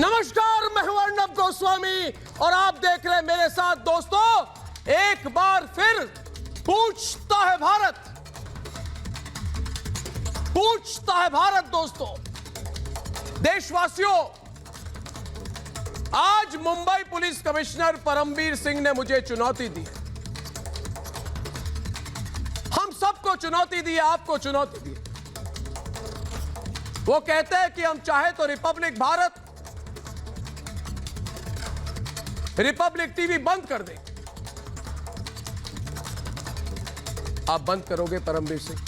नमस्कार, मैं हूं अर्णब गोस्वामी और आप देख रहे हैं मेरे साथ दोस्तों। एक बार फिर पूछता है भारत, पूछता है भारत। दोस्तों, देशवासियों, आज मुंबई पुलिस कमिश्नर परमबीर सिंह ने मुझे चुनौती दी है। हम सबको चुनौती दी है, आपको चुनौती दी है। वो कहते हैं कि हम चाहे तो रिपब्लिक भारत, रिपब्लिक टीवी बंद कर दें। आप बंद करोगे परमबीर सिंह?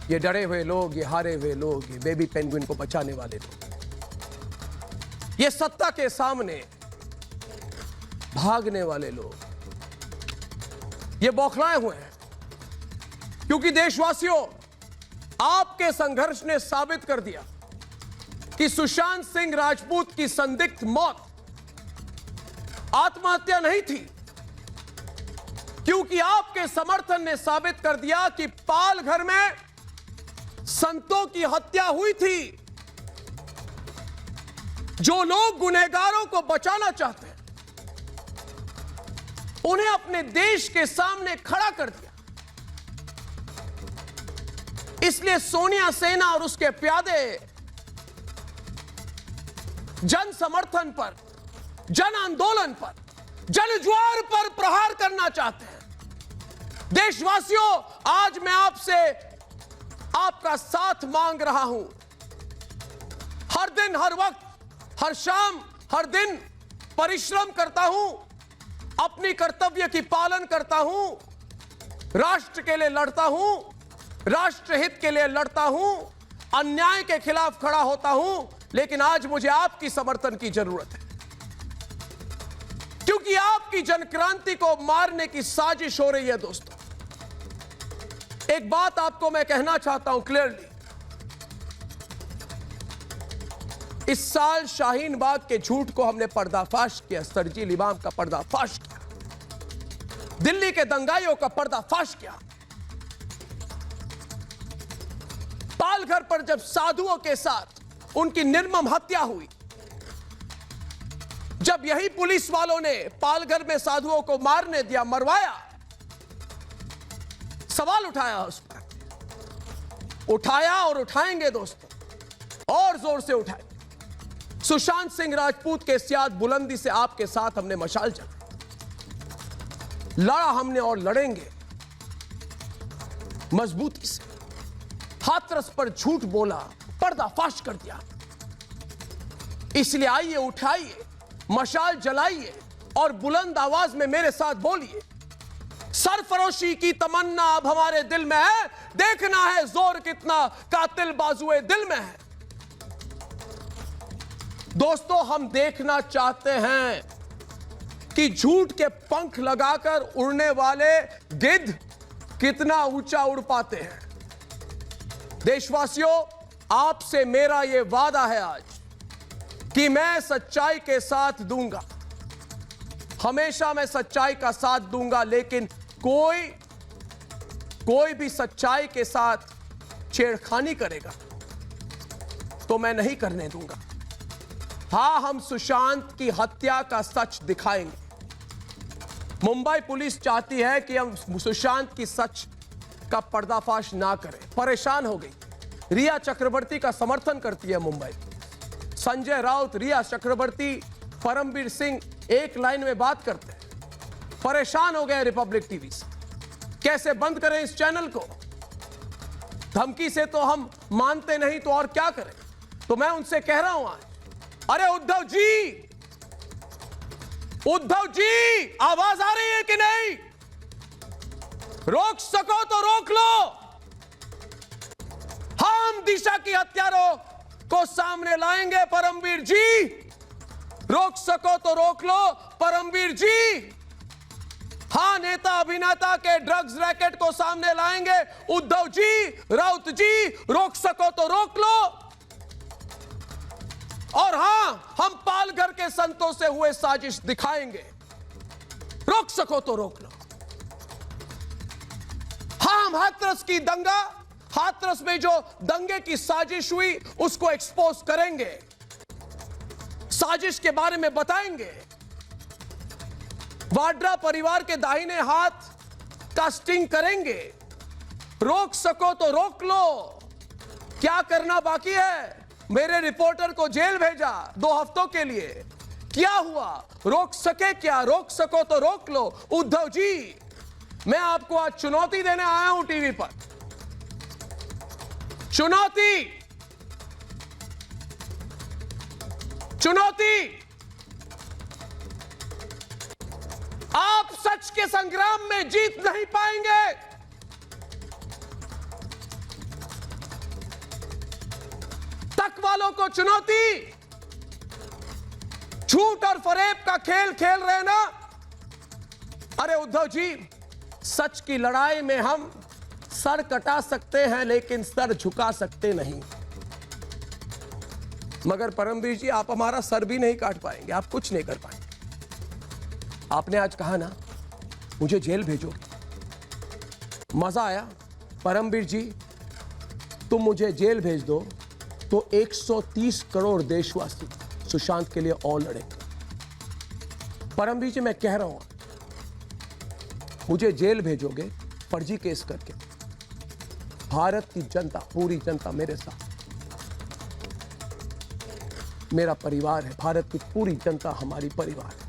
ये डरे हुए लोग, ये हारे हुए लोग, ये बेबी पेंगुइन को बचाने वाले लोग, ये सत्ता के सामने भागने वाले लोग, ये बौखलाए हुए हैं। क्योंकि देशवासियों, आपके संघर्ष ने साबित कर दिया कि सुशांत सिंह राजपूत की संदिग्ध मौत आत्महत्या नहीं थी, क्योंकि आपके समर्थन ने साबित कर दिया कि पालघर में संतों की हत्या हुई थी। जो लोग गुनहगारों को बचाना चाहते हैं, उन्हें अपने देश के सामने खड़ा कर दिया। इसलिए सोनिया सेना और उसके प्यादे जन समर्थन पर, जन आंदोलन पर, जन ज्वार पर प्रहार करना चाहते हैं। देशवासियों, आज मैं आपसे आपका साथ मांग रहा हूं। हर दिन, हर वक्त, हर शाम, हर दिन परिश्रम करता हूं, अपनी कर्तव्य की पालन करता हूं, राष्ट्र के लिए लड़ता हूं, राष्ट्रहित के लिए लड़ता हूं, अन्याय के खिलाफ खड़ा होता हूं। लेकिन आज मुझे आपकी समर्थन की जरूरत है, क्योंकि आपकी जनक्रांति को मारने की साजिश हो रही है। दोस्तों, एक बात आपको मैं कहना चाहता हूं क्लियरली। इस साल शाहीन बाग के झूठ को हमने पर्दाफाश किया, सरजील इमाम का पर्दाफाश किया, दिल्ली के दंगाइयों का पर्दाफाश किया। पालघर पर जब साधुओं के साथ उनकी निर्मम हत्या हुई, जब यही पुलिस वालों ने पालघर में साधुओं को मारने दिया, मरवाया, सवाल उठाया, उस पर उठाया और उठाएंगे दोस्तों, और जोर से उठाएंगे। सुशांत सिंह राजपूत के सियाद बुलंदी से आपके साथ हमने मशाल जलाई, लड़ा हमने और लड़ेंगे मजबूती से। हाथरस पर झूठ बोला, पर्दाफाश कर दिया। इसलिए आइए, उठाइए, मशाल जलाइए और बुलंद आवाज में मेरे साथ बोलिए, सरफरोशी की तमन्ना अब हमारे दिल में है, देखना है जोर कितना कातिल बाजुए दिल में है। दोस्तों, हम देखना चाहते हैं कि झूठ के पंख लगाकर उड़ने वाले गिद्ध कितना ऊंचा उड़ पाते हैं। देशवासियों, आपसे मेरा यह वादा है आज कि मैं सच्चाई के साथ दूंगा, हमेशा मैं सच्चाई का साथ दूंगा। लेकिन कोई भी सच्चाई के साथ छेड़खानी करेगा तो मैं नहीं करने दूंगा। हां, हम सुशांत की हत्या का सच दिखाएंगे। मुंबई पुलिस चाहती है कि हम सुशांत की सच का पर्दाफाश ना करें। परेशान हो गई, रिया चक्रवर्ती का समर्थन करती है मुंबई। संजय राउत, रिया चक्रवर्ती, परमबीर सिंह एक लाइन में बात करते हैं। परेशान हो गए रिपब्लिक टीवी से, कैसे बंद करें इस चैनल को। धमकी से तो हम मानते नहीं, तो और क्या करें। तो मैं उनसे कह रहा हूं आज, अरे उद्धव जी, आवाज आ रही है कि नहीं? रोक सको तो रोक लो। हम दिशा की हत्यारों को सामने लाएंगे परमबीर जी। रोक सको तो रोक लो परमबीर जी। हां, नेता अभिनेता के ड्रग्स रैकेट को सामने लाएंगे उद्धव जी, राउत जी। रोक सको तो रोक लो। और हां, हम पालघर के संतों से हुए साजिश दिखाएंगे। रोक सको तो रोक लो। हां, हम हाथरस की दंगा, हाथरस में जो दंगे की साजिश हुई उसको एक्सपोज करेंगे, साजिश के बारे में बताएंगे। वाड्रा परिवार के दाहिने हाथ का स्टिंग करेंगे। रोक सको तो रोक लो, क्या करना बाकी है? मेरे रिपोर्टर को जेल भेजा 2 हफ्तों के लिए, क्या हुआ? रोक सके क्या? रोक सको तो रोक लो। उद्धव जी, मैं आपको आज चुनौती देने आया हूं टीवी पर। चुनौती, चुनौती। आप सच के संग्राम में जीत नहीं पाएंगे। तक वालों को चुनौती। झूठ और फरेब का खेल खेल रहे ना? अरे उद्धव जी, सच की लड़ाई में हम सर कटा सकते हैं लेकिन सर झुका सकते नहीं। मगर परमवीर जी, आप हमारा सर भी नहीं काट पाएंगे, आप कुछ नहीं कर पाएंगे। आपने आज कहा ना मुझे जेल भेजोगे, मजा आया। परमवीर जी, तुम मुझे जेल भेज दो तो 130 करोड़ देशवासी सुशांत के लिए और लड़ेंगे। परमवीर जी, मैं कह रहा हूं, मुझे जेल भेजोगे फर्जी केस करके, भारत की जनता, पूरी जनता मेरे साथ, मेरा परिवार है, भारत की पूरी जनता हमारी परिवार है।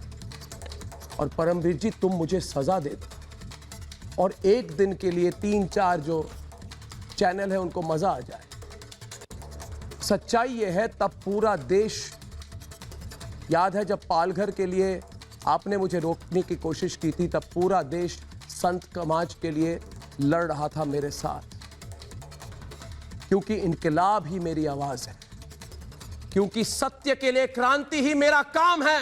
और परमवीर जी, तुम मुझे सजा दे दो और एक दिन के लिए 3-4 जो चैनल है उनको मजा आ जाए। सच्चाई यह है, तब पूरा देश, याद है जब पालघर के लिए आपने मुझे रोकने की कोशिश की थी, तब पूरा देश संत समाज के लिए लड़ रहा था मेरे साथ, क्योंकि इनकलाब ही मेरी आवाज है, क्योंकि सत्य के लिए क्रांति ही मेरा काम है।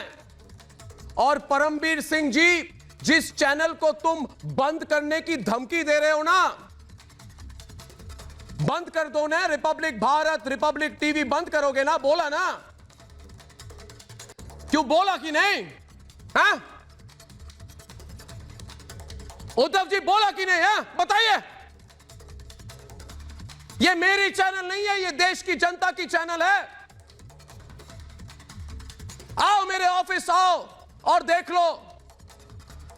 और परमवीर सिंह जी, जिस चैनल को तुम बंद करने की धमकी दे रहे हो ना, बंद कर दो ना। रिपब्लिक भारत, रिपब्लिक टीवी बंद करोगे ना? बोला ना, क्यों बोला कि नहीं? हाँ उद्धव जी, बोला कि नहीं? हाँ बताइए। ये मेरी चैनल नहीं है, ये देश की जनता की चैनल है। आओ मेरे ऑफिस आओ और देख लो,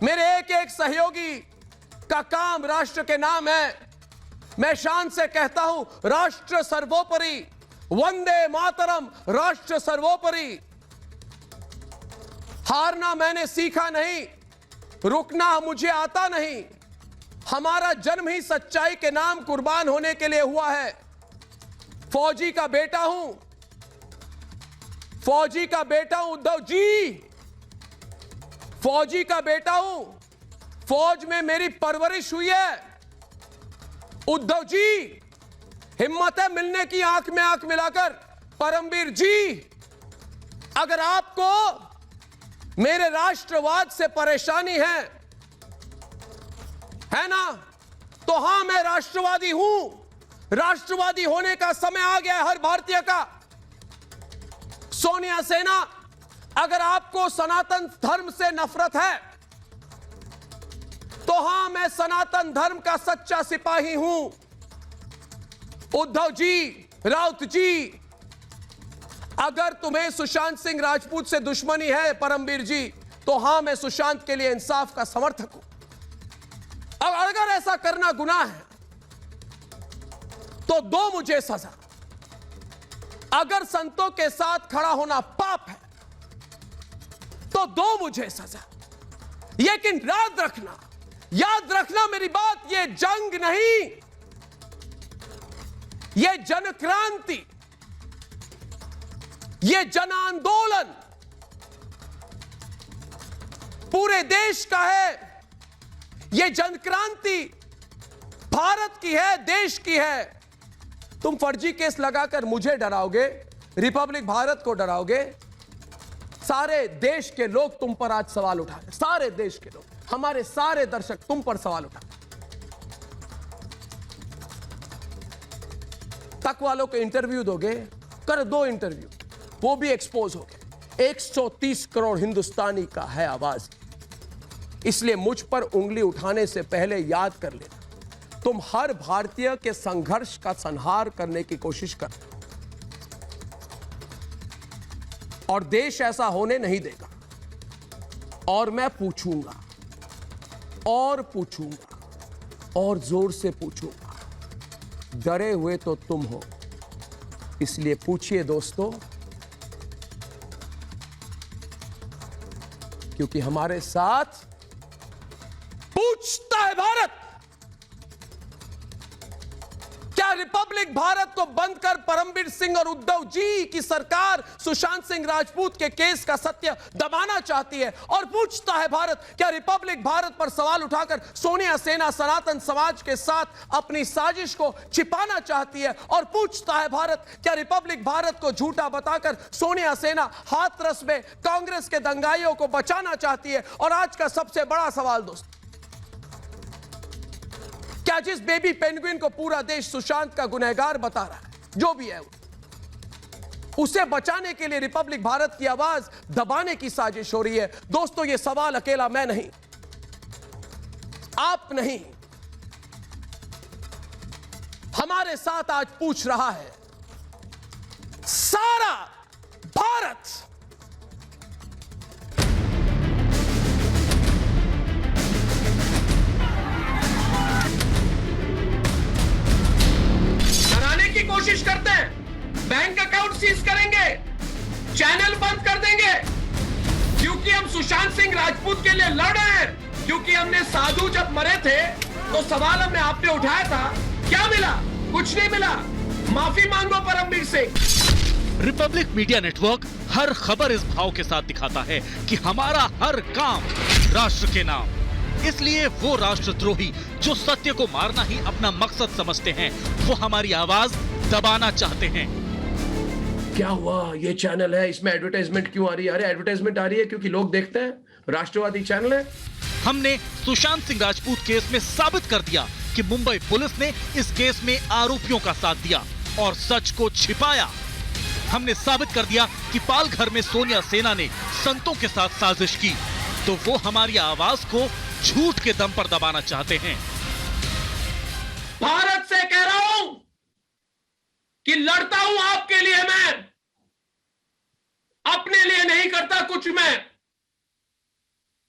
मेरे एक एक सहयोगी का काम राष्ट्र के नाम है। मैं शान से कहता हूं, राष्ट्र सर्वोपरि, वंदे मातरम, राष्ट्र सर्वोपरि। हारना मैंने सीखा नहीं, रुकना मुझे आता नहीं। हमारा जन्म ही सच्चाई के नाम कुर्बान होने के लिए हुआ है। फौजी का बेटा हूं, फौजी का बेटा हूं उद्धव जी, फौजी का बेटा हूं। फौज में मेरी परवरिश हुई है। उद्धव जी, हिम्मत है मिलने की आंख में आंख मिलाकर। परमवीर जी, अगर आपको मेरे राष्ट्रवाद से परेशानी है ना, तो हां मैं राष्ट्रवादी हूं। राष्ट्रवादी होने का समय आ गया है हर भारतीय का। सोनिया सेना, अगर आपको सनातन धर्म से नफरत है तो हां मैं सनातन धर्म का सच्चा सिपाही हूं। उद्धव जी, राउत जी, अगर तुम्हें सुशांत सिंह राजपूत से दुश्मनी है परमवीर जी, तो हां मैं सुशांत के लिए इंसाफ का समर्थक हूं। अब अगर ऐसा करना गुनाह है तो दो मुझे सजा। अगर संतों के साथ खड़ा होना पाप है तो दो मुझे सजा। लेकिन याद रखना मेरी बात, ये जंग नहीं, ये जन क्रांति, ये जन आंदोलन पूरे देश का है। ये जन क्रांति भारत की है, देश की है। तुम फर्जी केस लगाकर मुझे डराओगे, रिपब्लिक भारत को डराओगे, सारे देश के लोग तुम पर आज सवाल उठा रहे, सारे देश के लोग, हमारे सारे दर्शक तुम पर सवाल उठा। तक वालों को इंटरव्यू दोगे, कर दो इंटरव्यू, वो भी एक्सपोज हो गए। 130 करोड़ हिंदुस्तानी का है आवाज, इसलिए मुझ पर उंगली उठाने से पहले याद कर लेना, तुम हर भारतीय के संघर्ष का संहार करने की कोशिश कर, और देश ऐसा होने नहीं देगा। और मैं पूछूंगा और पूछूंगा और जोर से पूछूंगा। डरे हुए तो तुम हो, इसलिए पूछिए दोस्तों, क्योंकि हमारे साथ पूछता है भारत। क्या रिपब्लिक भारत को बंद कर परमवीर सिंह और उद्धव जी की सरकार सुशांत सिंह राजपूत के केस का सत्य दबाना चाहती है? और पूछता है भारत, क्या रिपब्लिक भारत पर सवाल उठाकर सोनिया सेना सनातन समाज के साथ अपनी साजिश को छिपाना चाहती है? और पूछता है भारत, क्या रिपब्लिक भारत को झूठा बताकर सोनिया सेना हाथरस में कांग्रेस के दंगाइयों को बचाना चाहती है? और आज का सबसे बड़ा सवाल दोस्तों, क्या जिस बेबी पेंगुइन को पूरा देश सुशांत का गुनहगार बता रहा है, जो भी है, उसे बचाने के लिए रिपब्लिक भारत की आवाज दबाने की साजिश हो रही है? दोस्तों, यह सवाल अकेला मैं नहीं, आप नहीं, हमारे साथ आज पूछ रहा है सारा भारत। की कोशिश करते हैं, बैंक अकाउंट सीज करेंगे, चैनल बंद कर देंगे, क्योंकि हम सुशांत सिंह राजपूत के लिए लड़ रहे हैं। क्योंकि हमने साधु जब मरे थे तो सवाल हमने आपने उठाया था, क्या मिला? कुछ नहीं मिला। माफी मांगो Paramvir Singh. Republic Media Network हर खबर इस भाव के साथ दिखाता है कि हमारा हर काम राष्ट्र के नाम। इसलिए वो राष्ट्रद्रोही जो सत्य को मारना ही अपना मकसद समझते हैं, वो हमारी आवाज दबाना चाहते हैं। क्या हुआ? ये चैनल है, इसमें एडवर्टाइजमेंट क्यों आ रही है? अरे एडवर्टाइजमेंट आ रही है क्योंकि लोग देखते हैं, राष्ट्रवादी चैनल है। हमने सुशांत सिंह राजपूत केस में साबित कर दिया कि मुंबई पुलिस ने इस केस में आरोपियों का साथ दिया और सच को छिपाया। हमने साबित कर दिया कि पाल घर में सोनिया सेना ने संतों के साथ साजिश की, तो वो हमारी आवाज को झूठ के दम पर दबाना चाहते हैं। भारत से कह रहा हूं कि लड़ता हूं आपके लिए, मैं अपने लिए नहीं करता कुछ।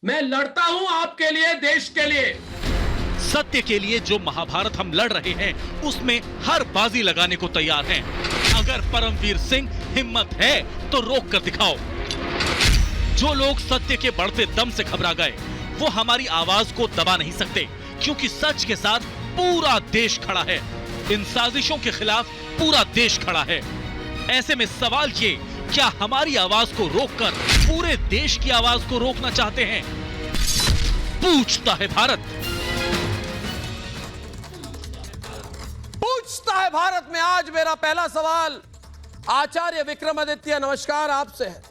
मैं लड़ता हूं आपके लिए, देश के लिए। सत्य के लिए जो महाभारत हम लड़ रहे हैं, उसमें हर बाजी लगाने को तैयार हैं। अगर परमवीर सिंह हिम्मत है तो रोक कर दिखाओ। जो लोग सत्य के बढ़ते दम से घबरा गए, वो हमारी आवाज को दबा नहीं सकते, क्योंकि सच के साथ पूरा देश खड़ा है। इन साजिशों के खिलाफ पूरा देश खड़ा है। ऐसे में सवाल ये, क्या हमारी आवाज को रोककर पूरे देश की आवाज को रोकना चाहते हैं? पूछता है भारत। पूछता है भारत में आज मेरा पहला सवाल आचार्य विक्रमादित्य नमस्कार आपसे है।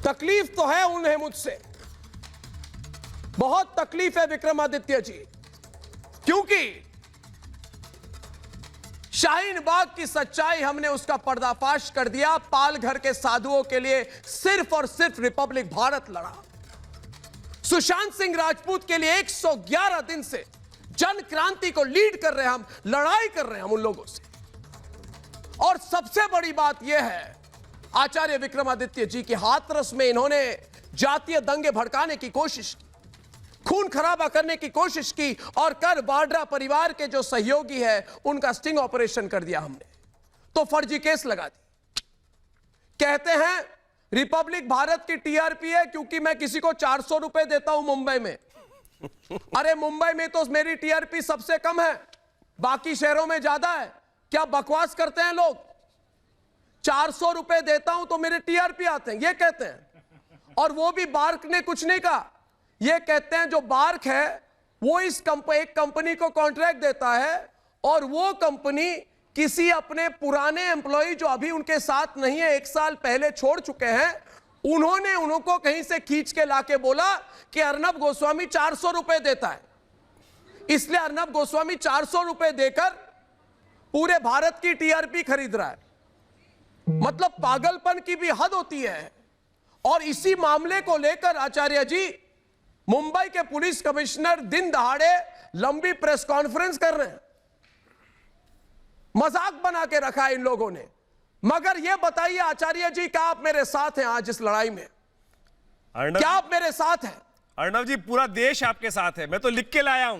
तकलीफ तो है उन्हें मुझसे, बहुत तकलीफ है विक्रमादित्य जी, क्योंकि शाहीन बाग की सच्चाई हमने उसका पर्दाफाश कर दिया। पाल घर के साधुओं के लिए सिर्फ और सिर्फ रिपब्लिक भारत लड़ा। सुशांत सिंह राजपूत के लिए 111 दिन से जन क्रांति को लीड कर रहे हैं हम, लड़ाई कर रहे हैं हम उन लोगों से। और सबसे बड़ी बात यह है, आचार्य विक्रमादित्य जी के हाथरस में इन्होंने जातीय दंगे भड़काने की कोशिश की, खून खराबा करने की कोशिश की, और कर वाड्रा परिवार के जो सहयोगी है उनका स्टिंग ऑपरेशन कर दिया हमने, तो फर्जी केस लगा दी। कहते हैं रिपब्लिक भारत की टीआरपी है क्योंकि मैं किसी को 400 रुपए देता हूं मुंबई में। अरे मुंबई में तो मेरी टीआरपी सबसे कम है, बाकी शहरों में ज्यादा है। क्या बकवास करते हैं लोग? 400 रुपए देता हूं तो मेरे टीआरपी आते हैं, ये कहते हैं। और वो भी बार्क ने कुछ नहीं कहा, ये कहते हैं जो बार्क है वो एक कंपनी को कॉन्ट्रैक्ट देता है, और वो कंपनी किसी अपने पुराने एम्प्लॉय जो अभी उनके साथ नहीं है, 1 साल पहले छोड़ चुके हैं, उन्होंने उनको कहीं से खींच के लाके बोला कि अर्नब गोस्वामी 400 रुपए देता है, इसलिए अर्नब गोस्वामी 400 रुपए देकर पूरे भारत की टीआरपी खरीद रहा है। मतलब पागलपन की भी हद होती है। और इसी मामले को लेकर आचार्य जी मुंबई के पुलिस कमिश्नर दिन दहाड़े लंबी प्रेस कॉन्फ्रेंस कर रहे हैं। मजाक बना के रखा है इन लोगों ने। मगर यह बताइए आचार्य जी, क्या आप मेरे साथ हैं आज इस लड़ाई में? क्या आप मेरे साथ हैं? अर्णव जी, पूरा देश आपके साथ है। मैं तो लिख के लाया हूं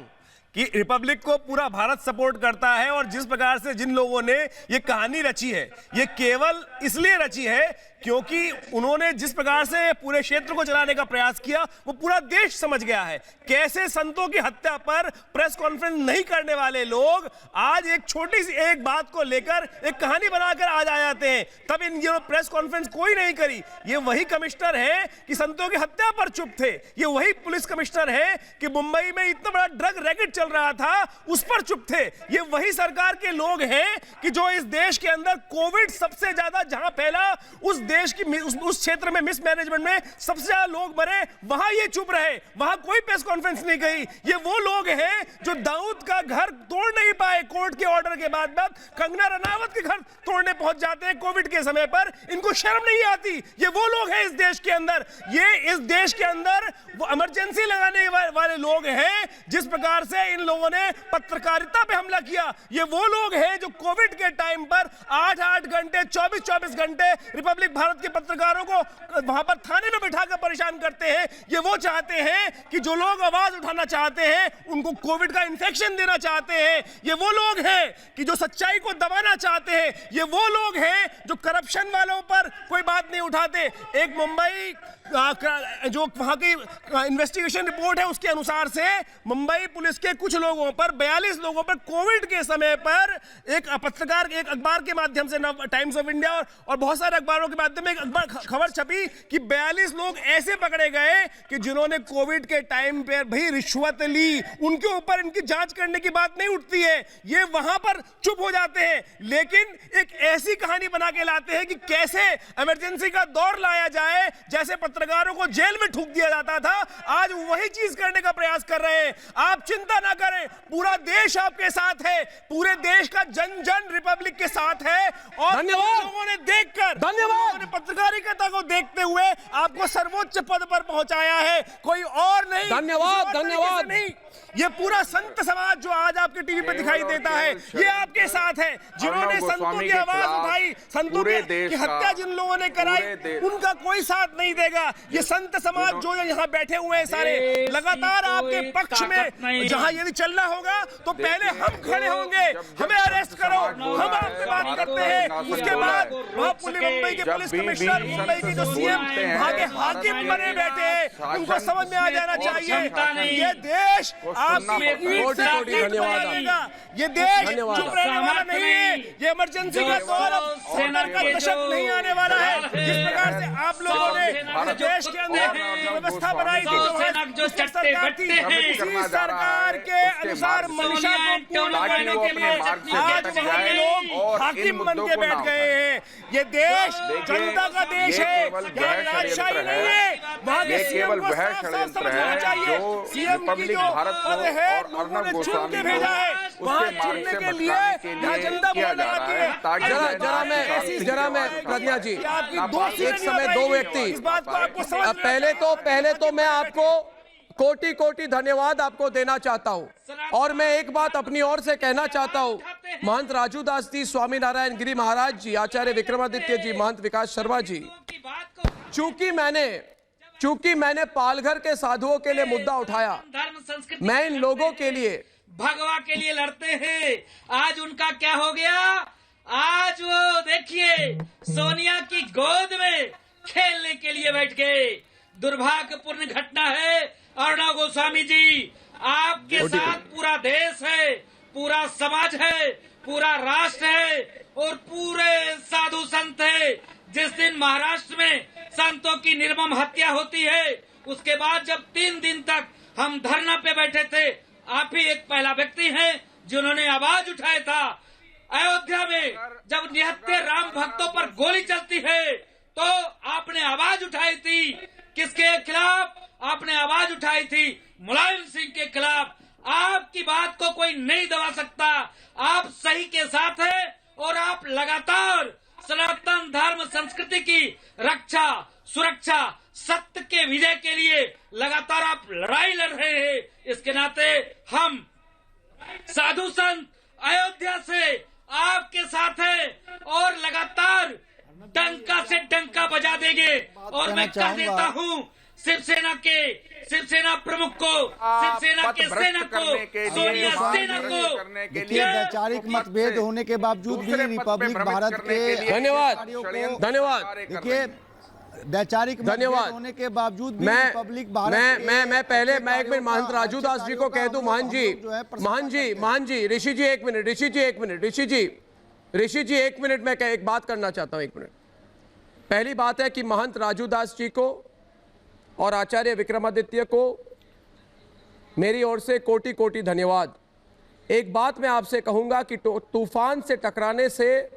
कि रिपब्लिक को पूरा भारत सपोर्ट करता है, और जिस प्रकार से जिन लोगों ने ये कहानी रची है, ये केवल इसलिए रची है क्योंकि उन्होंने जिस प्रकार से पूरे क्षेत्र को चलाने का प्रयास किया, वो पूरा देश समझ गया है। कैसे संतों की हत्या पर प्रेस कॉन्फ्रेंस नहीं करने वाले लोग आज एक छोटी सी एक बात को लेकर एक कहानी बनाकर आज आ जाते हैं। तब इन प्रेस कॉन्फ्रेंस कोई नहीं करी। ये वही कमिश्नर है कि संतों की हत्या पर चुप थे। ये वही पुलिस कमिश्नर है कि मुंबई में इतना बड़ा ड्रग रैकेट चल रहा था, उस पर चुप थे। ये वही सरकार के लोग हैं कि जो इस देश के अंदर कोविड सबसे ज्यादा जहां फैला, उस देश की उस क्षेत्र में मिसमैनेजमेंट में सबसे ज्यादा लोग मरे, वहां ये चुप रहे, वहां कोई प्रेस कॉन्फ्रेंस नहीं गई। ये वो लोग हैं जो दाऊद का घर तोड़ नहीं पाए कोर्ट के ऑर्डर के बाद कंगना रनावत के घर तोड़ने पहुंच जाते हैं कोविड के समय पर। इनको शर्म नहीं आती। ये वो लोग हैं इस देश के अंदर। ये इस देश के अंदर वो इमरजेंसी लगाने वाले लोग हैं। जिस प्रकार से इन लोगों ने पत्रकारिता पे हमला किया, ये वो लोग हैं जो कोविड के टाइम पर 8-8 घंटे 24-24 घंटे रिपब्लिक भारत के पत्रकारों को वहां पर थाने में बिठाकर परेशान करते हैं। ये वो चाहते हैं कि जो लोग आवाज उठाना चाहते हैं, उनको कोविड का इन्फेक्शन देना चाहते हैं। ये वो लोग हैं कि जो सच्चाई को दबाना चाहते हैं। ये वो लोग हैं जो करप्शन वालों पर कोई बात नहीं उठाते। एक मुंबई जो वहां की इन्वेस्टिगेशन रिपोर्ट है, उसके अनुसार से मुंबई पुलिस के कुछ लोगों पर 42 लोगों पर कोविड के समय पर एक पत्रकार एक अखबार के माध्यम से, टाइम्स ऑफ इंडिया और बहुत सारे अखबारों के माध्यम में एक अखबार खबर छपी कि 42 लोग ऐसे पकड़े गए कि जिन्होंने कोविड के टाइम पर भी रिश्वत ली। उनके ऊपर इनकी जांच करने की बात नहीं उठती है। ये वहां पर चुप हो जाते हैं, लेकिन एक ऐसी कहानी बना के लाते हैं कि कैसे इमरजेंसी का दौर लाया जाए, जैसे पत्रकारों को जेल में ठूक दिया जाता था। आज वही चीज करने का प्रयास कर रहे हैं। आप चिंता ना करें, पूरा देश आपके साथ है। पूरे देश का जन जन रिपब्लिक के साथ है। और लोगों ने देखकर, धन्यवाद, पत्रकारिता को देखते हुए आपको सर्वोच्च पद पर पहुंचाया है, कोई और नहीं। धन्यवाद, धन्यवाद नहीं। ये पूरा संत समाज जो आज आपके टीवी पर दिखाई देता है, ये आपके साथ है। जिन्होंने संतों की आवाज उठाई, संतों की हत्या जिन लोगों ने कराई, उनका कोई साथ नहीं देगा। ये संत समाज जो यहाँ बैठे हुए हैं सारे, लगातार आपके पक्ष में, जहाँ यदि चलना होगा तो पहले हम खड़े होंगे। हमें अरेस्ट करो, हम आपसे बात करते हैं। उसके बाद वहाँ मुंबई के पुलिस कमिश्नर, मुंबई के जो सीएम, वहाँ के हाकिम बने बैठे हैं, उनको समझ में आ जाना चाहिए ये देश ये देश चुप रहने वाला नहीं है। ये इमरजेंसी का दौर का दशक नहीं आने वाला है। जिस प्रकार से आप लोगों ने देश के अंदर व्यवस्था बनाई थी, जो सरकार थी, उसी सरकार के अनुसार मंशा को पूर्ण करने के लिए आज वहाँ के लोग हाकिम बन के बैठ गए हैं। ये देश जनता का देश है, यहाँ राजशाही नहीं है। वहाँ के सीएम को साफ समझना चाहिए। सीएम की जो पद है, लोगों ने चुन के भेजा है, वहाँ चुनने के लिए यहाँ जनता बोलने आती है। जरा मैं प्रज्ञा जी, एक समय दो व्यक्ति, इस बात को आपको समझ पहले तो मैं आपको कोटि कोटि धन्यवाद आपको देना चाहता हूं। और मैं एक बात अपनी ओर से कहना चाहता हूं, महंत राजू दास जी, स्वामी नारायण गिरी महाराज जी, आचार्य विक्रमादित्य जी, महंत विकास शर्मा जी, चूंकि मैंने पालघर के साधुओं के लिए मुद्दा उठाया, मैं इन लोगों के लिए, भगवा के लिए लड़ते हैं। आज उनका क्या हो गया? आज वो देखिए सोनिया की गोद में खेलने के लिए बैठ गए। दुर्भाग्यपूर्ण घटना है। अर्णव गोस्वामी जी, आपके साथ पूरा देश है, पूरा समाज है, पूरा राष्ट्र है और पूरे साधु संत है। जिस दिन महाराष्ट्र में संतों की निर्मम हत्या होती है, उसके बाद जब 3 दिन तक हम धरना पे बैठे थे, आप ही एक पहला व्यक्ति हैं जिन्होंने आवाज उठाया था। अयोध्या में जब निहत्थे राम भक्तों पर गोली चलती है तो आपने आवाज उठाई थी। किसके खिलाफ? आपने आवाज उठाई थी मुलायम सिंह के खिलाफ। आपकी बात को कोई नहीं दबा सकता। आप सही के साथ हैं और आप लगातार सनातन धर्म संस्कृति की रक्षा, सुरक्षा, सत्य के विजय के लिए लगातार आप लड़ाई लड़ रहे हैं। इसके नाते हम साधु संत अयोध्या से आपके साथ हैं और लगातार डंका से डंका बजा देंगे। और मैं कह देता हूं शिवसेना प्रमुख को, शिवसेना के सेना को, सोनिया सेना को। देखिए, वैचारिक मतभेद होने के बावजूद भी रिपब्लिक भारत के धन्यवाद। देखिए, वैचारिक मतभेद होने के बावजूद भी रिपब्लिक भारत मैं पहले एक मिनट महंत राजू दास जी को कह दूं। महंत जी, ऋषि जी एक मिनट, ऋषि जी एक मिनट, मैं एक बात करना चाहता हूं, 1 मिनट। पहली बात है कि महंत राजू दास जी को और आचार्य विक्रमादित्य को मेरी ओर से कोटि कोटि धन्यवाद। एक बात मैं आपसे कहूंगा कि तूफान से टकराने से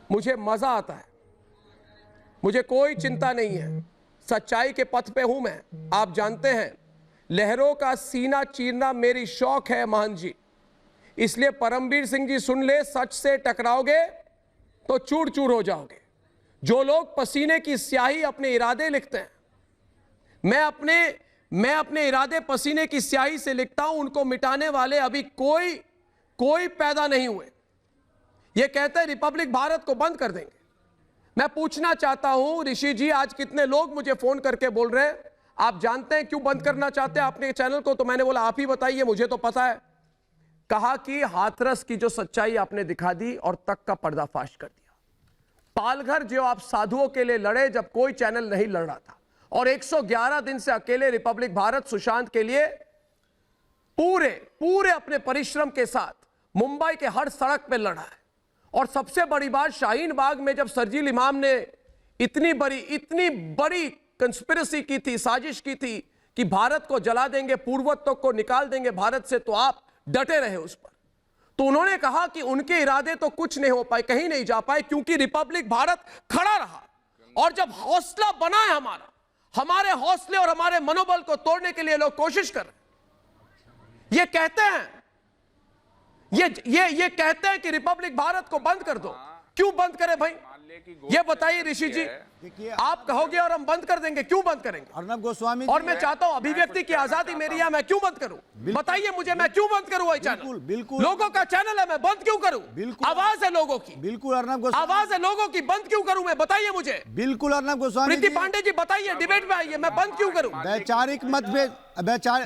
मुझे मजा आता है, मुझे कोई चिंता नहीं है, सच्चाई के पथ पे हूं मैं। आप जानते हैं लहरों का सीना चीरना मेरी शौक है महंत जी, इसलिए परमवीर सिंह जी सुन ले, सच से टकराओगे तो चूर चूर हो जाओगे। जो लोग पसीने की स्याही अपने इरादे लिखते हैं, मैं अपने इरादे पसीने की स्याही से लिखता हूं, उनको मिटाने वाले अभी कोई पैदा नहीं हुए। ये कहते हैं रिपब्लिक भारत को बंद कर देंगे। मैं पूछना चाहता हूं ऋषि जी, आज कितने लोग मुझे फोन करके बोल रहे हैं आप जानते हैं क्यों बंद करना चाहते हैं अपने चैनल को? तो मैंने बोला आप ही बताइए, मुझे तो पता है। कहा कि हाथरस की जो सच्चाई आपने दिखा दी और तक का पर्दाफाश कर दिया। पालघर जो आप साधुओं के लिए लड़े जब कोई चैनल नहीं लड़ रहा था, और 111 दिन से अकेले रिपब्लिक भारत सुशांत के लिए पूरे अपने परिश्रम के साथ मुंबई के हर सड़क पे लड़ा है। और सबसे बड़ी बात, शाहीन बाग में जब सरजील इमाम ने इतनी बड़ी कंस्पिरेसी की थी, साजिश की थी कि भारत को जला देंगे, पूर्वोत्तर को निकाल देंगे भारत से, तो आप डटे रहे उस पर। तो उन्होंने कहा कि उनके इरादे तो कुछ नहीं हो पाए, कहीं नहीं जा पाए, क्योंकि रिपब्लिक भारत खड़ा रहा। और जब हौसला बना है हमारे हौसले और हमारे मनोबल को तोड़ने के लिए लोग कोशिश कर रहे हैं। ये कहते हैं कि रिपब्लिक भारत को बंद कर दो। क्यों बंद करें भाई, ये बताइए ऋषि जी। आप कहोगे और हम बंद कर देंगे, क्यों बंद करेंगे? अर्नब गोस्वामी, और मैं चाहता हूं अभिव्यक्ति की आजादी मेरी है, मैं क्यों बंद करूं? बताइए मुझे, मैं क्यों बंद करूं? बिल्कुल लोगों का चैनल है, मैं बंद क्यों करूं? आवाज है लोगों की, बिल्कुल अर्नब गोस्वामी, आवाज है लोगों की, बंद क्यों करूं मैं? बताइए मुझे। बिल्कुल अर्नब गोस्वामी, प्रीति पांडे जी बताइए, डिबेट में आइए, मैं बंद क्यों करूं? वैचारिक मतभेद,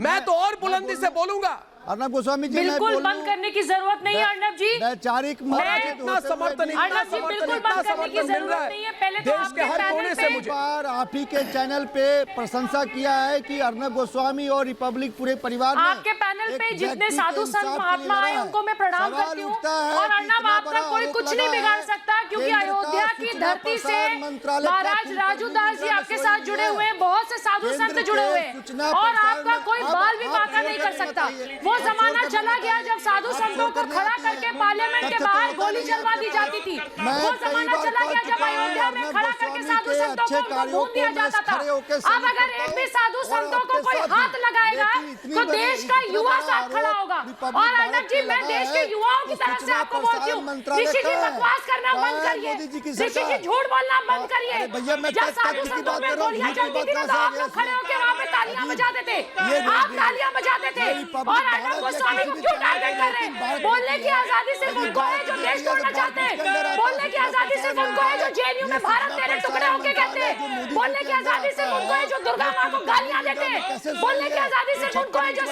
मैं तो और बुलंदी से बोलूंगा। अर्नब गोस्वामी जी, बिल्कुल बंद करने की जरूरत नहीं है अर्नब जी। वैचारिक इतना समर्थन, अर्नब जी बिल्कुल बंद करने की जरूरत नहीं है। पहले तो देश के हर कोने से मुझे बार आप ही के चैनल पे प्रशंसा किया है कि अर्नब गोस्वामी और रिपब्लिक पूरे परिवार ने आपके पैनल पे जितने साधु संत महात्मा आए उनको मैं प्रणाम करती हूँ। और अर्नब आपका कोई कुछ नहीं बिगाड़ सकता, क्योंकि अयोध्या की धरती से महाराज राजू दास जी आपके साथ जुड़े हुए हैं, बहुत से साधु संत जुड़े हुए हैं, और आपका कोई बाल भी बांका नहीं कर सकता। वो जमाना चला गया जब साधु संतों को खड़ा करके पार्लियामेंट के बाहर गोली चलवा दी जाती थी। वो जमाना चला गया जब अयोध्या में खड़ा करके साधु संतों को भून दिया जाता था। अब अगर एक भी साधु संतों को कोई हाथ लगाएगा तो देश का युवा साथ खड़ा होगा। और अर्नब जी, मैं देश के युवाओं की तरफ से आपको बोलती हूँ, ऋषि जी बकवास करना बंद करिए, ऋषि जी झूठ बोलना बंद करिए। जब साधु संतों में गोलियां चलती थी तो आप लोग खड़े होकर वहाँ पे तालियां बजाते थे, आप तालियां बजाते थे। और अर्नब गोस्वामी को क्यों टारगेट कर रहे हैं? बोलने की आजादी सिर्फ उनको है जो देश तोड़ना चाहते हैं। बोलने की आजादी सिर्फ उनको है जो जेएनयू में भारत तेरे टुकड़े होके कहते हैं। बोलने की आजादी सिर्फ उनको है जो दुर्गा माँ को गालियां देते हैं। बोलने की आजादी सिर्फ उनको है जो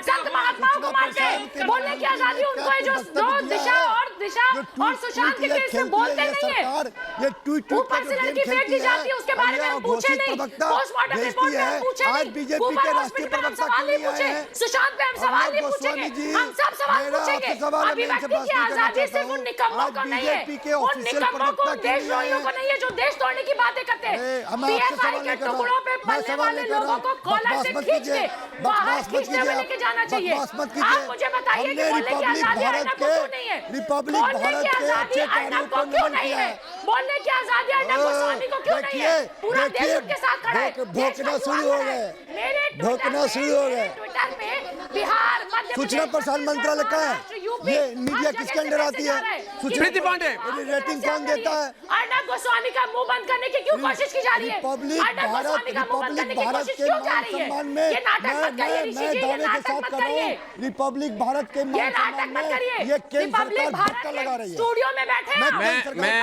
संत महात्माओं को मारते हैं। बोलने की आजादी उनको है जो दिशा और सुशांत के केस में बोलते नहीं है। ऊपर से लड़की फेंक दी जाती है, उसके बारे में हम पूछे नहीं, पोस्टमार्टम रिपोर्ट में हम पूछे नहीं, ऊपर हॉस्पिटल पे हम सवाल नहीं पूछे, सुशांत पे हम सवाल नहीं पूछेंगे, हम सब सवाल पूछेंगे। अभिव्यक्ति की आजादी सिर्फ उन निकम्मों को नहीं है, उन निकम्मों को, देशद्रोहियों को नहीं है जो देश तोड़ने की बातें करते हैं। पीएफआई के टुकड़ों पे पलने वाले लोगों को कॉलर से खींच के बाहर खींचने में लेके जाना चाहिए। आप मुझे बताइए कि बोलने की आजादी अर्नब को क्यों नहीं है? बोलने की आजादी अर्नब को क्यों नहीं है? बोलने की आजादी अर्नब गोस्वामी को क्यों नहीं है? पूरा देश उनके साथ खड़ा है। भोंकना शुरू हो गए, मेरे भोंकना शुरू हो गए। ट्विटर पे बिहार, मध्य सूचना प्रसारण मंत्रालय का है, में ये मीडिया आप किसके जगह अंडर जगह आती से जा है? रहे हैं। सुचित प्रीति पांडे, रेटिंग कौन देता है? अर्नब गोस्वामी का मुंह बंद करने की क्यों कोशिश की जा रही है? रिपब्लिक अर्नब भारत गोस्वामी का मुंह बंद करने की भारत कोशिश के क्यों जा मान रही है? सम्मान में ये नाटक मत करिए ऋषि जी, ये दावे के नाटक साथ मत कर रहा करिए, हूं, रिपब्लिक भारत के ये मान नाटक सम्मान मत करिए। में ये केंद्र रिपब्लिक सरकार भारत धक्का के लगा रही है। स्टूडियो में बैठे हैं आप।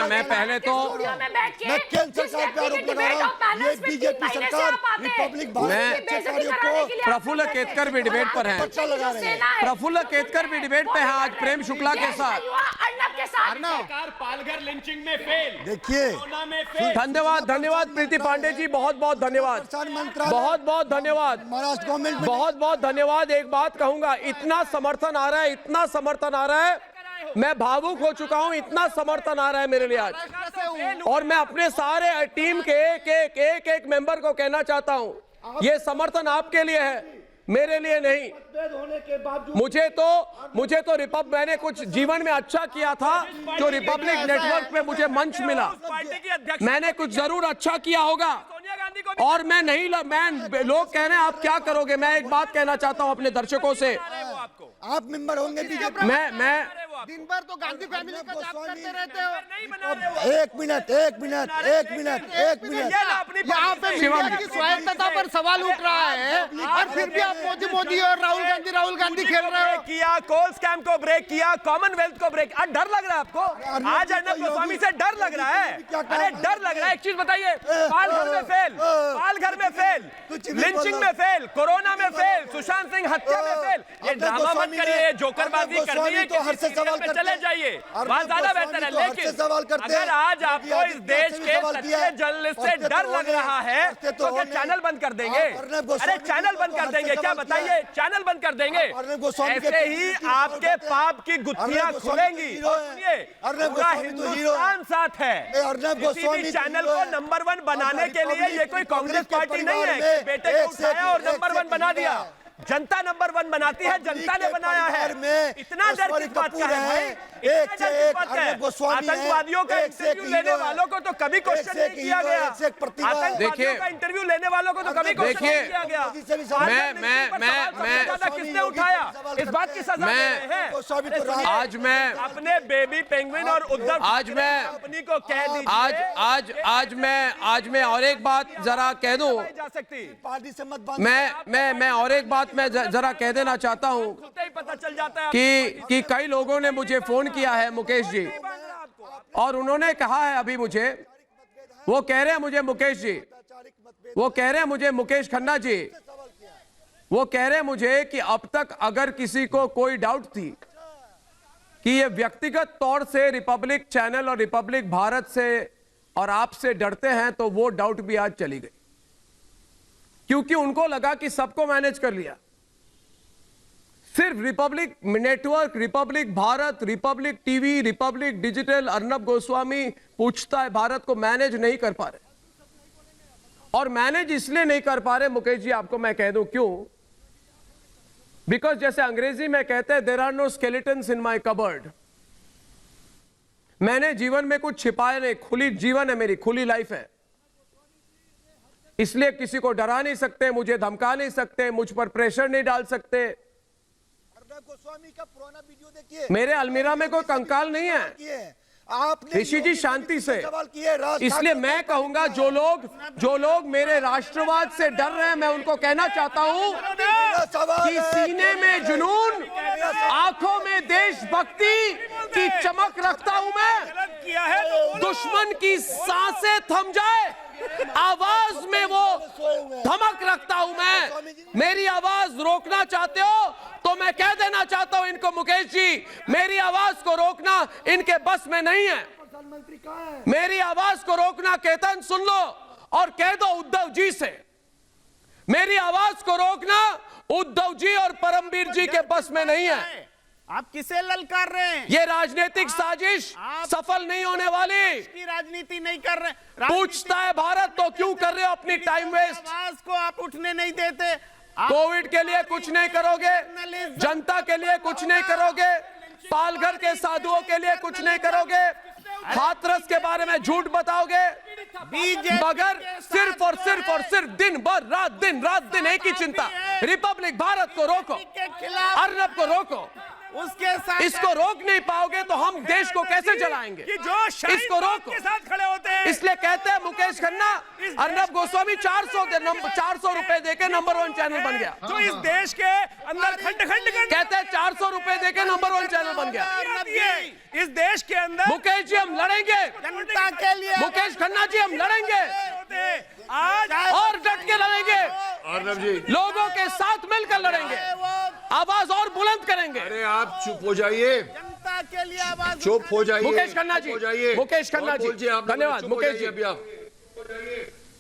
मैं पहले तो स्टूडियो में बैठ के मैं केंद्र जिस सरकार पे व्यक्ति आरोप की लगा डिबेट रहा ऑफ हूं, ये बैलेंस में 3 बीजेपी महीने से सरकार आप आते हैं, रिपब्लिक भारत मैं- के बेइज्जती अधिकारियों कराने के लिए को आप प्रफुल्ल करते हैं। केतकर भी डिबेट पर हैं। बच्चा लगा रहे हैं। सेना है, प्रफुल्ल केतकर भी डिबेट पे हैं आज प्रेम शुक्ला के साथ। अर्नब के साथ सरकार पालघर लिंचिंग में फेल, देखिए कोरोना में फेल। धन्यवाद प्रीति पांडे जी, बहुत बहुत धन्यवाद, प्रसारण मंत्रालय बहुत धन्यवाद, महाराष्ट्र गवर्नमेंट में बहुत धन्यवाद। एक बात कहूंगा, इतना समर्थन आ रहा है, इतना समर्थन आ रहा है, मैं भावुक हो चुका हूं, इतना समर्थन आ रहा है मेरे लिए आज। और मैं अपने सारे टीम के एक मेंबर को कहना चाहता हूं, ये समर्थन आपके लिए है, मेरे लिए नहीं। मुझे तो मैंने कुछ जीवन में अच्छा किया था, जो रिपब्लिक नेटवर्क पे मुझे मंच मिला, मैंने कुछ जरूर अच्छा किया होगा। और मैं नहीं, लोग कह रहे हैं आप क्या करोगे, मैं एक बात कहना चाहता हूं अपने दर्शकों से, आप मेंबर होंगे बीजेपी। मैं दिन भर तो गांधी फैमिली का जाप करते रहते हो। एक मिनट यहाँ पे मीडिया की स्वायत्तता पर सवाल उठ रहा है और फिर भी आप मोदी और राहुल गांधी खेल रहे हो। किया कोल स्कैम को ब्रेक किया, कॉमनवेल्थ को ब्रेक। आज डर लग रहा है आपको? आज अर्नब गोस्वामी से डर लग रहा है? अरे डर लग रहा है। एक चीज बताइए, पालघर में फेल, लिंचिंग में फेल, कोरोना में फेल, सुशांत सिंह हत्या में फेल। ये ड्रामा मत करिए, जोकरबाजी करनी है किसी सीरियल में चले जाइए, वहां ज्यादा बेहतर है। लेकिन अगर आज आपको इस देश के सच्चे जर्नलिस्ट से डर लग रहा है तो क्या चैनल बंद कर देंगे? अरे चैनल बंद कर देंगे क्या? बताइए, चैनल बंद कर देंगे? ऐसे ही आपके पाप की गुत्थियां खुलेंगी। पूरा हिंदुस्तान साथ है। किसी भी चैनल को नंबर 1 बनाने के लिए ये कोई कांग्रेस पार्टी नहीं है कि बेटे को उठाया और नंबर 1 बना दिया। जनता नंबर 1 बनाती है, जनता ने बनाया है। इतना डर किस बात का है भाई? एक से एक अर्नब गोस्वामी है। आतंकवादियों का एक से एक इंटरव्यू लेने हीरो है। वालों को तो कभी क्वेश्चन नहीं किया गया। आतंकवादियों देखिए, का इंटरव्यू लेने वालों को तो कभी क्वेश्चन नहीं किया गया। मैं किसने उठाया? इस बात की सजा दे रहे हैं। आज मैं अपने बेबी पेंगुइन और उद्धव आज मैं कंपनी को कह दीजिए आज मैं और एक बात जरा कह दूं, जा सकती। पार्टी से मत मैं और एक बात मैं जरा कह देना चाहता हूं खुलते ही पता चल जाता है कि कई लोगों ने मुझे फोन किया है, मुकेश जी, और उन्होंने कहा है अभी मुझे, वो कह रहे हैं मुझे मुकेश जी, वो कह रहे हैं मुझे मुकेश खन्ना जी, वो कह रहे हैं मुझे कि अब तक अगर किसी को कोई डाउट थी कि ये व्यक्तिगत तौर से रिपब्लिक चैनल और रिपब्लिक भारत से और आपसे डरते हैं, तो वो डाउट भी आज चली गई, क्योंकि उनको लगा कि सबको मैनेज कर लिया। सिर्फ Republic network, Republic Bharat, Republic TV, Republic digital, Arnab Goswami पूछता है भारत को मैनेज नहीं कर पा रहे। और मैनेज इसलिए नहीं कर पा रहे, मुकेश जी आपको मैं कह दूं क्यों। बिकॉज जैसे अंग्रेजी में कहते हैं, there are no skeletons in my cupboard. मैंने जीवन में कुछ छिपाया नहीं, खुली जीवन है मेरी, खुली लाइफ है, इसलिए किसी को डरा नहीं सकते, मुझे धमका नहीं सकते, मुझ पर प्रेशर नहीं डाल सकते। गोस्वामी का पुराना वीडियो देखिए, मेरे अलमीरा में कोई कंकाल नहीं है। आपने ऋषि जी शांति से, सवाल किए, इसलिए मैं कहूंगा जो लोग मेरे राष्ट्रवाद से डर रहे हैं, मैं उनको कहना चाहता हूं कि सीने में जुनून, आंखों में देशभक्ति की चमक रखता हूं मैं। दुश्मन की सांसें थम जाए, आवाज में वो धमक रखता हूं मैं। मेरी आवाज रोकना चाहते हो तो मैं कह देना चाहता हूं इनको, मुकेश जी, मेरी आवाज को रोकना इनके बस में नहीं है। मेरी आवाज को रोकना केतन सुन लो और कह दो उद्धव जी से, मेरी आवाज को रोकना उद्धव जी और परमवीर जी के बस में नहीं है। आप किसे ललकार रहे हैं? ये राजनीतिक साजिश सफल नहीं होने वाली। की राजनीति नहीं कर रहे। पूछता है भारत तो क्यों कर रहे हो अपनी टाइम वेस्ट? आवाज को आप उठने नहीं देते। कोविड के लिए कुछ नहीं करोगे, जनता के लिए कुछ नहीं करोगे, पालघर के साधुओं के लिए कुछ नहीं करोगे, हाथरस के बारे में झूठ बताओगे, मगर सिर्फ और सिर्फ दिन भर रात दिन एक ही चिंता, रिपब्लिक भारत को रोको, अर्नब को रोको। उसके साथ इसको रोक नहीं पाओगे तो हम देश को कैसे चलाएंगे? कि जो इसको रोको। के साथ खड़े होते हैं, इसलिए कहते हैं मुकेश खन्ना, अर्नब गोस्वामी 400 रुपए देके नंबर 1 चैनल बन गया। जो इस देश के अंदर खंड खंड कहते हैं 400 रुपए देके नंबर 1 चैनल बन गया। इस देश के अंदर मुकेश जी हम लड़ेंगे, जनता के लिए मुकेश खन्ना जी हम लड़ेंगे, आज और डट के लड़ेंगे, अर्नब जी लोगों के साथ मिलकर लड़ेंगे, आवाज और बुलंद करेंगे। अरे आप चुप हो जाइए, जनता के लिए आवाज चुप हो जाइए। मुकेश खन्ना जी, चुप हो जाइए। मुकेश खन्ना जी, बोलिए, आप धन्यवाद। चुप हो मुकेश जाइए जी, अभी आप।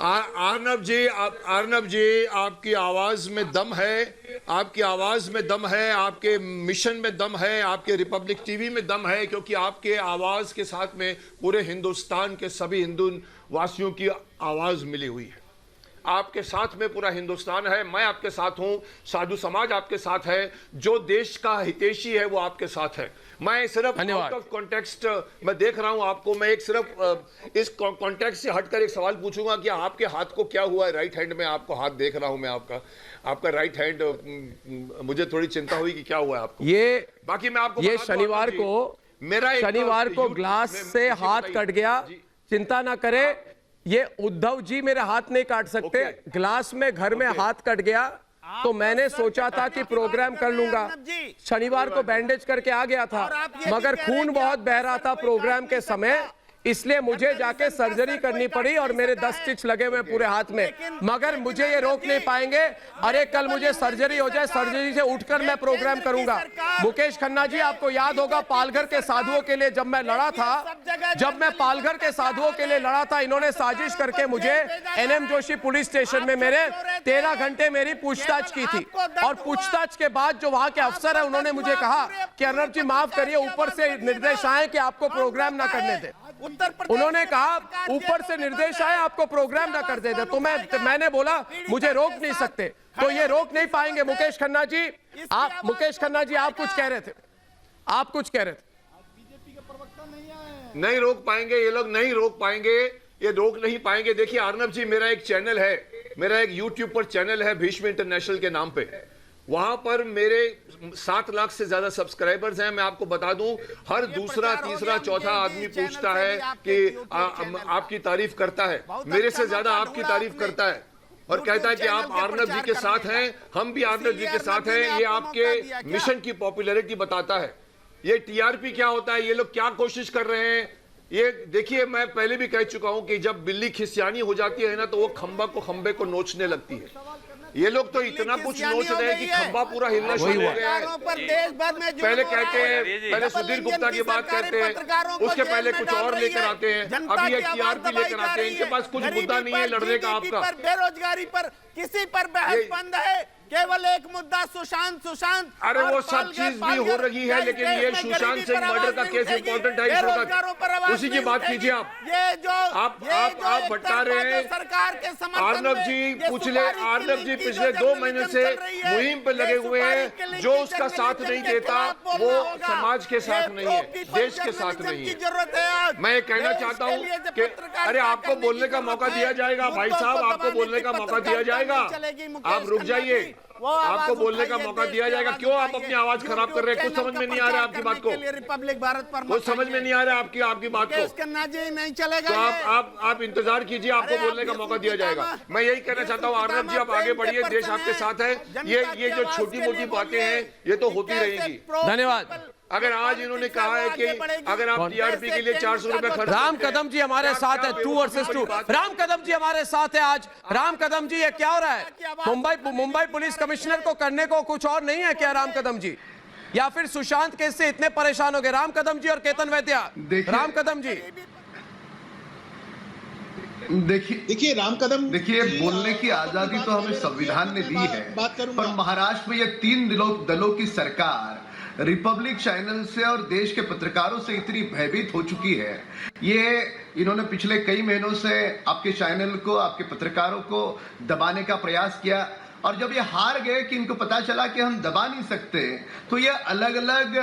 अर्नब जी आपकी आवाज में दम है, आपकी आवाज में दम है, आपके मिशन में दम है, आपके रिपब्लिक टीवी में दम है, क्योंकि आपके आवाज के साथ में पूरे हिंदुस्तान के सभी हिंदू वासियों की आवाज मिली हुई है। आपके साथ में पूरा हिंदुस्तान है, मैं आपके साथ हूं, साधु समाज आपके साथ है, जो देश का हितैषी है वो आपके साथ है। मैं सिर्फ आउट ऑफ कॉन्टेक्स्ट मैं देख रहा हूं आपको, मैं एक सिर्फ इस कॉन्टेक्स्ट से हटकर एक सवाल पूछूंगा कि आपके हाथ को क्या हुआ है? राइट हैंड में आपको हाथ देख रहा हूं मैं, आपका राइट हैंड, मुझे थोड़ी चिंता हुई कि क्या हुआ है आपको। ये बाकी मैं आपको ये शनिवार को ग्लास से हाथ कट गया, चिंता ना करे, ये उद्धव जी मेरे हाथ नहीं काट सकते। ग्लास में घर में हाथ कट गया तो मैंने सोचा था कि प्रोग्राम कर लूंगा, शनिवार को बैंडेज करके आ गया था, मगर खून बहुत बह रहा था प्रोग्राम के समय, इसलिए मुझे जाके सर्जरी करनी पड़ी और मेरे 10 स्टिच लगे हुए पूरे हाथ में, मगर मुझे ये रोक नहीं पाएंगे। अरे कल मुझे सर्जरी हो जाए, सर्जरी से उठकर मैं प्रोग्राम करूंगा। मुकेश खन्ना जी, आपको याद होगा पालघर के साधुओं के लिए जब मैं लड़ा था, जब मैं पालघर के साधुओं के लिए लड़ा था, इन्होंने साजिश करके मुझे एनएम जोशी पुलिस स्टेशन में मेरे 13 घंटे मेरी पूछताछ की थी, और पूछताछ के बाद जो वहां के अफसर है उन्होंने मुझे कहा कि अर्नब जी माफ करिए, ऊपर से निर्देश आए कि आपको प्रोग्राम ना करने दे। उन्होंने कहा ऊपर से निर्देश आए आपको प्रोग्राम ना कर दे, तो मैंने बोला मुझे रोक नहीं सकते, तो ये रोक नहीं पाएंगे। मुकेश खन्ना जी, आप कुछ कह रहे थे, आप कुछ कह रहे थे। नहीं रोक पाएंगे ये लोग, नहीं रोक पाएंगे, ये रोक नहीं पाएंगे। देखिए अर्नब जी, मेरा एक चैनल है, मेरा एक यूट्यूब पर चैनल है भीष्म इंटरनेशनल के नाम पे, वहां पर मेरे 7 लाख से ज्यादा सब्सक्राइबर्स हैं। मैं आपको बता दूं, हर दूसरा तीसरा चौथा आदमी पूछता है कि आपकी तारीफ करता है, मेरे से ज्यादा आपकी तारीफ करता है, और कहता है कि आप अर्नब जी के साथ हैं, हम भी अर्नब जी के साथ हैं। ये आपके मिशन की पॉपुलैरिटी बताता है। ये टीआरपी क्या होता है, ये लोग क्या कोशिश कर रहे हैं, ये देखिए। मैं पहले भी कह चुका हूं कि जब बिल्ली खिसियानी हो जाती है ना, तो वो खंबे को नोचने लगती है। ये लोग तो इतना कुछ नोच रहे हैं कि खंबा पूरा हिलना शुरू हो गया है। पहले कहते हैं, पहले सुधीर गुप्ता की बात करते हैं, उसके पहले कुछ और लेकर आते हैं, अभी ये टीआरपी लेकर आते हैं। इनके पास कुछ मुद्दा नहीं है लड़ने का आपका। बेरोजगारी पर किसी पर बहस बंद है, केवल एक मुद्दा सुशांत। अरे वो सब चीज भी हो रही है, लेकिन ये सुशांत सिंह मर्डर का केस इंपॉर्टेंट है इस वक्त, उसी की बात कीजिए आप। ये जो आप भटका रहे हैं सरकार के समर्थन अर्नब जी। अर्नब जी पिछले 2 महीने से मुहिम पे लगे हुए हैं, जो उसका साथ नहीं देता वो समाज के साथ नहीं है, देश के साथ नहीं है। मैं ये कहना चाहता हूँ कि अरे आपको बोलने का मौका दिया जाएगा भाई साहब, आपको बोलने का मौका दिया जाएगा, आप रुक जाइए, आपको बोलने का मौका दिया जाएगा। क्यों आप अपनी आवाज खराब कर रहे हैं? कुछ समझ में नहीं आ रहा आपकी बात को, रिपब्लिक भारत पर कुछ समझ में नहीं आ रहा आपकी बात को। नहीं चलेगा तो आप इंतजार कीजिए, आपको बोलने का मौका दिया जाएगा। मैं यही कहना चाहता हूँ अर्नब जी, आप आगे बढ़िए, देश आपके साथ है। ये जो छोटी मोटी बातें हैं ये तो होती रहेंगी। धन्यवाद। अगर आज इन्होंने कहा है कि अगर आप टीआरपी के लिए 400 रुपए खर्च, राम कदम जी हमारे साथ है, 2 वर्सेस 2। राम कदम जी हमारे साथ है आज। राम कदम जी, ये क्या हो रहा है? मुंबई पुलिस कमिश्नर को करने को कुछ और नहीं है क्या राम कदम जी? या फिर सुशांत केस से इतने परेशान हो गए राम कदम जी और केतन वैद्या? राम कदम जी देखिए राम कदम, देखिए बोलने की आजादी तो हमें संविधान ने दी है, पर महाराष्ट्र में ये 3 दलों की सरकार रिपब्लिक चैनल से और देश के पत्रकारों से इतनी भयभीत हो चुकी है। ये इन्होंने पिछले कई महीनों से आपके चैनल को, आपके पत्रकारों को दबाने का प्रयास किया, और जब ये हार गए कि इनको पता चला कि हम दबा नहीं सकते, तो ये अलग अलग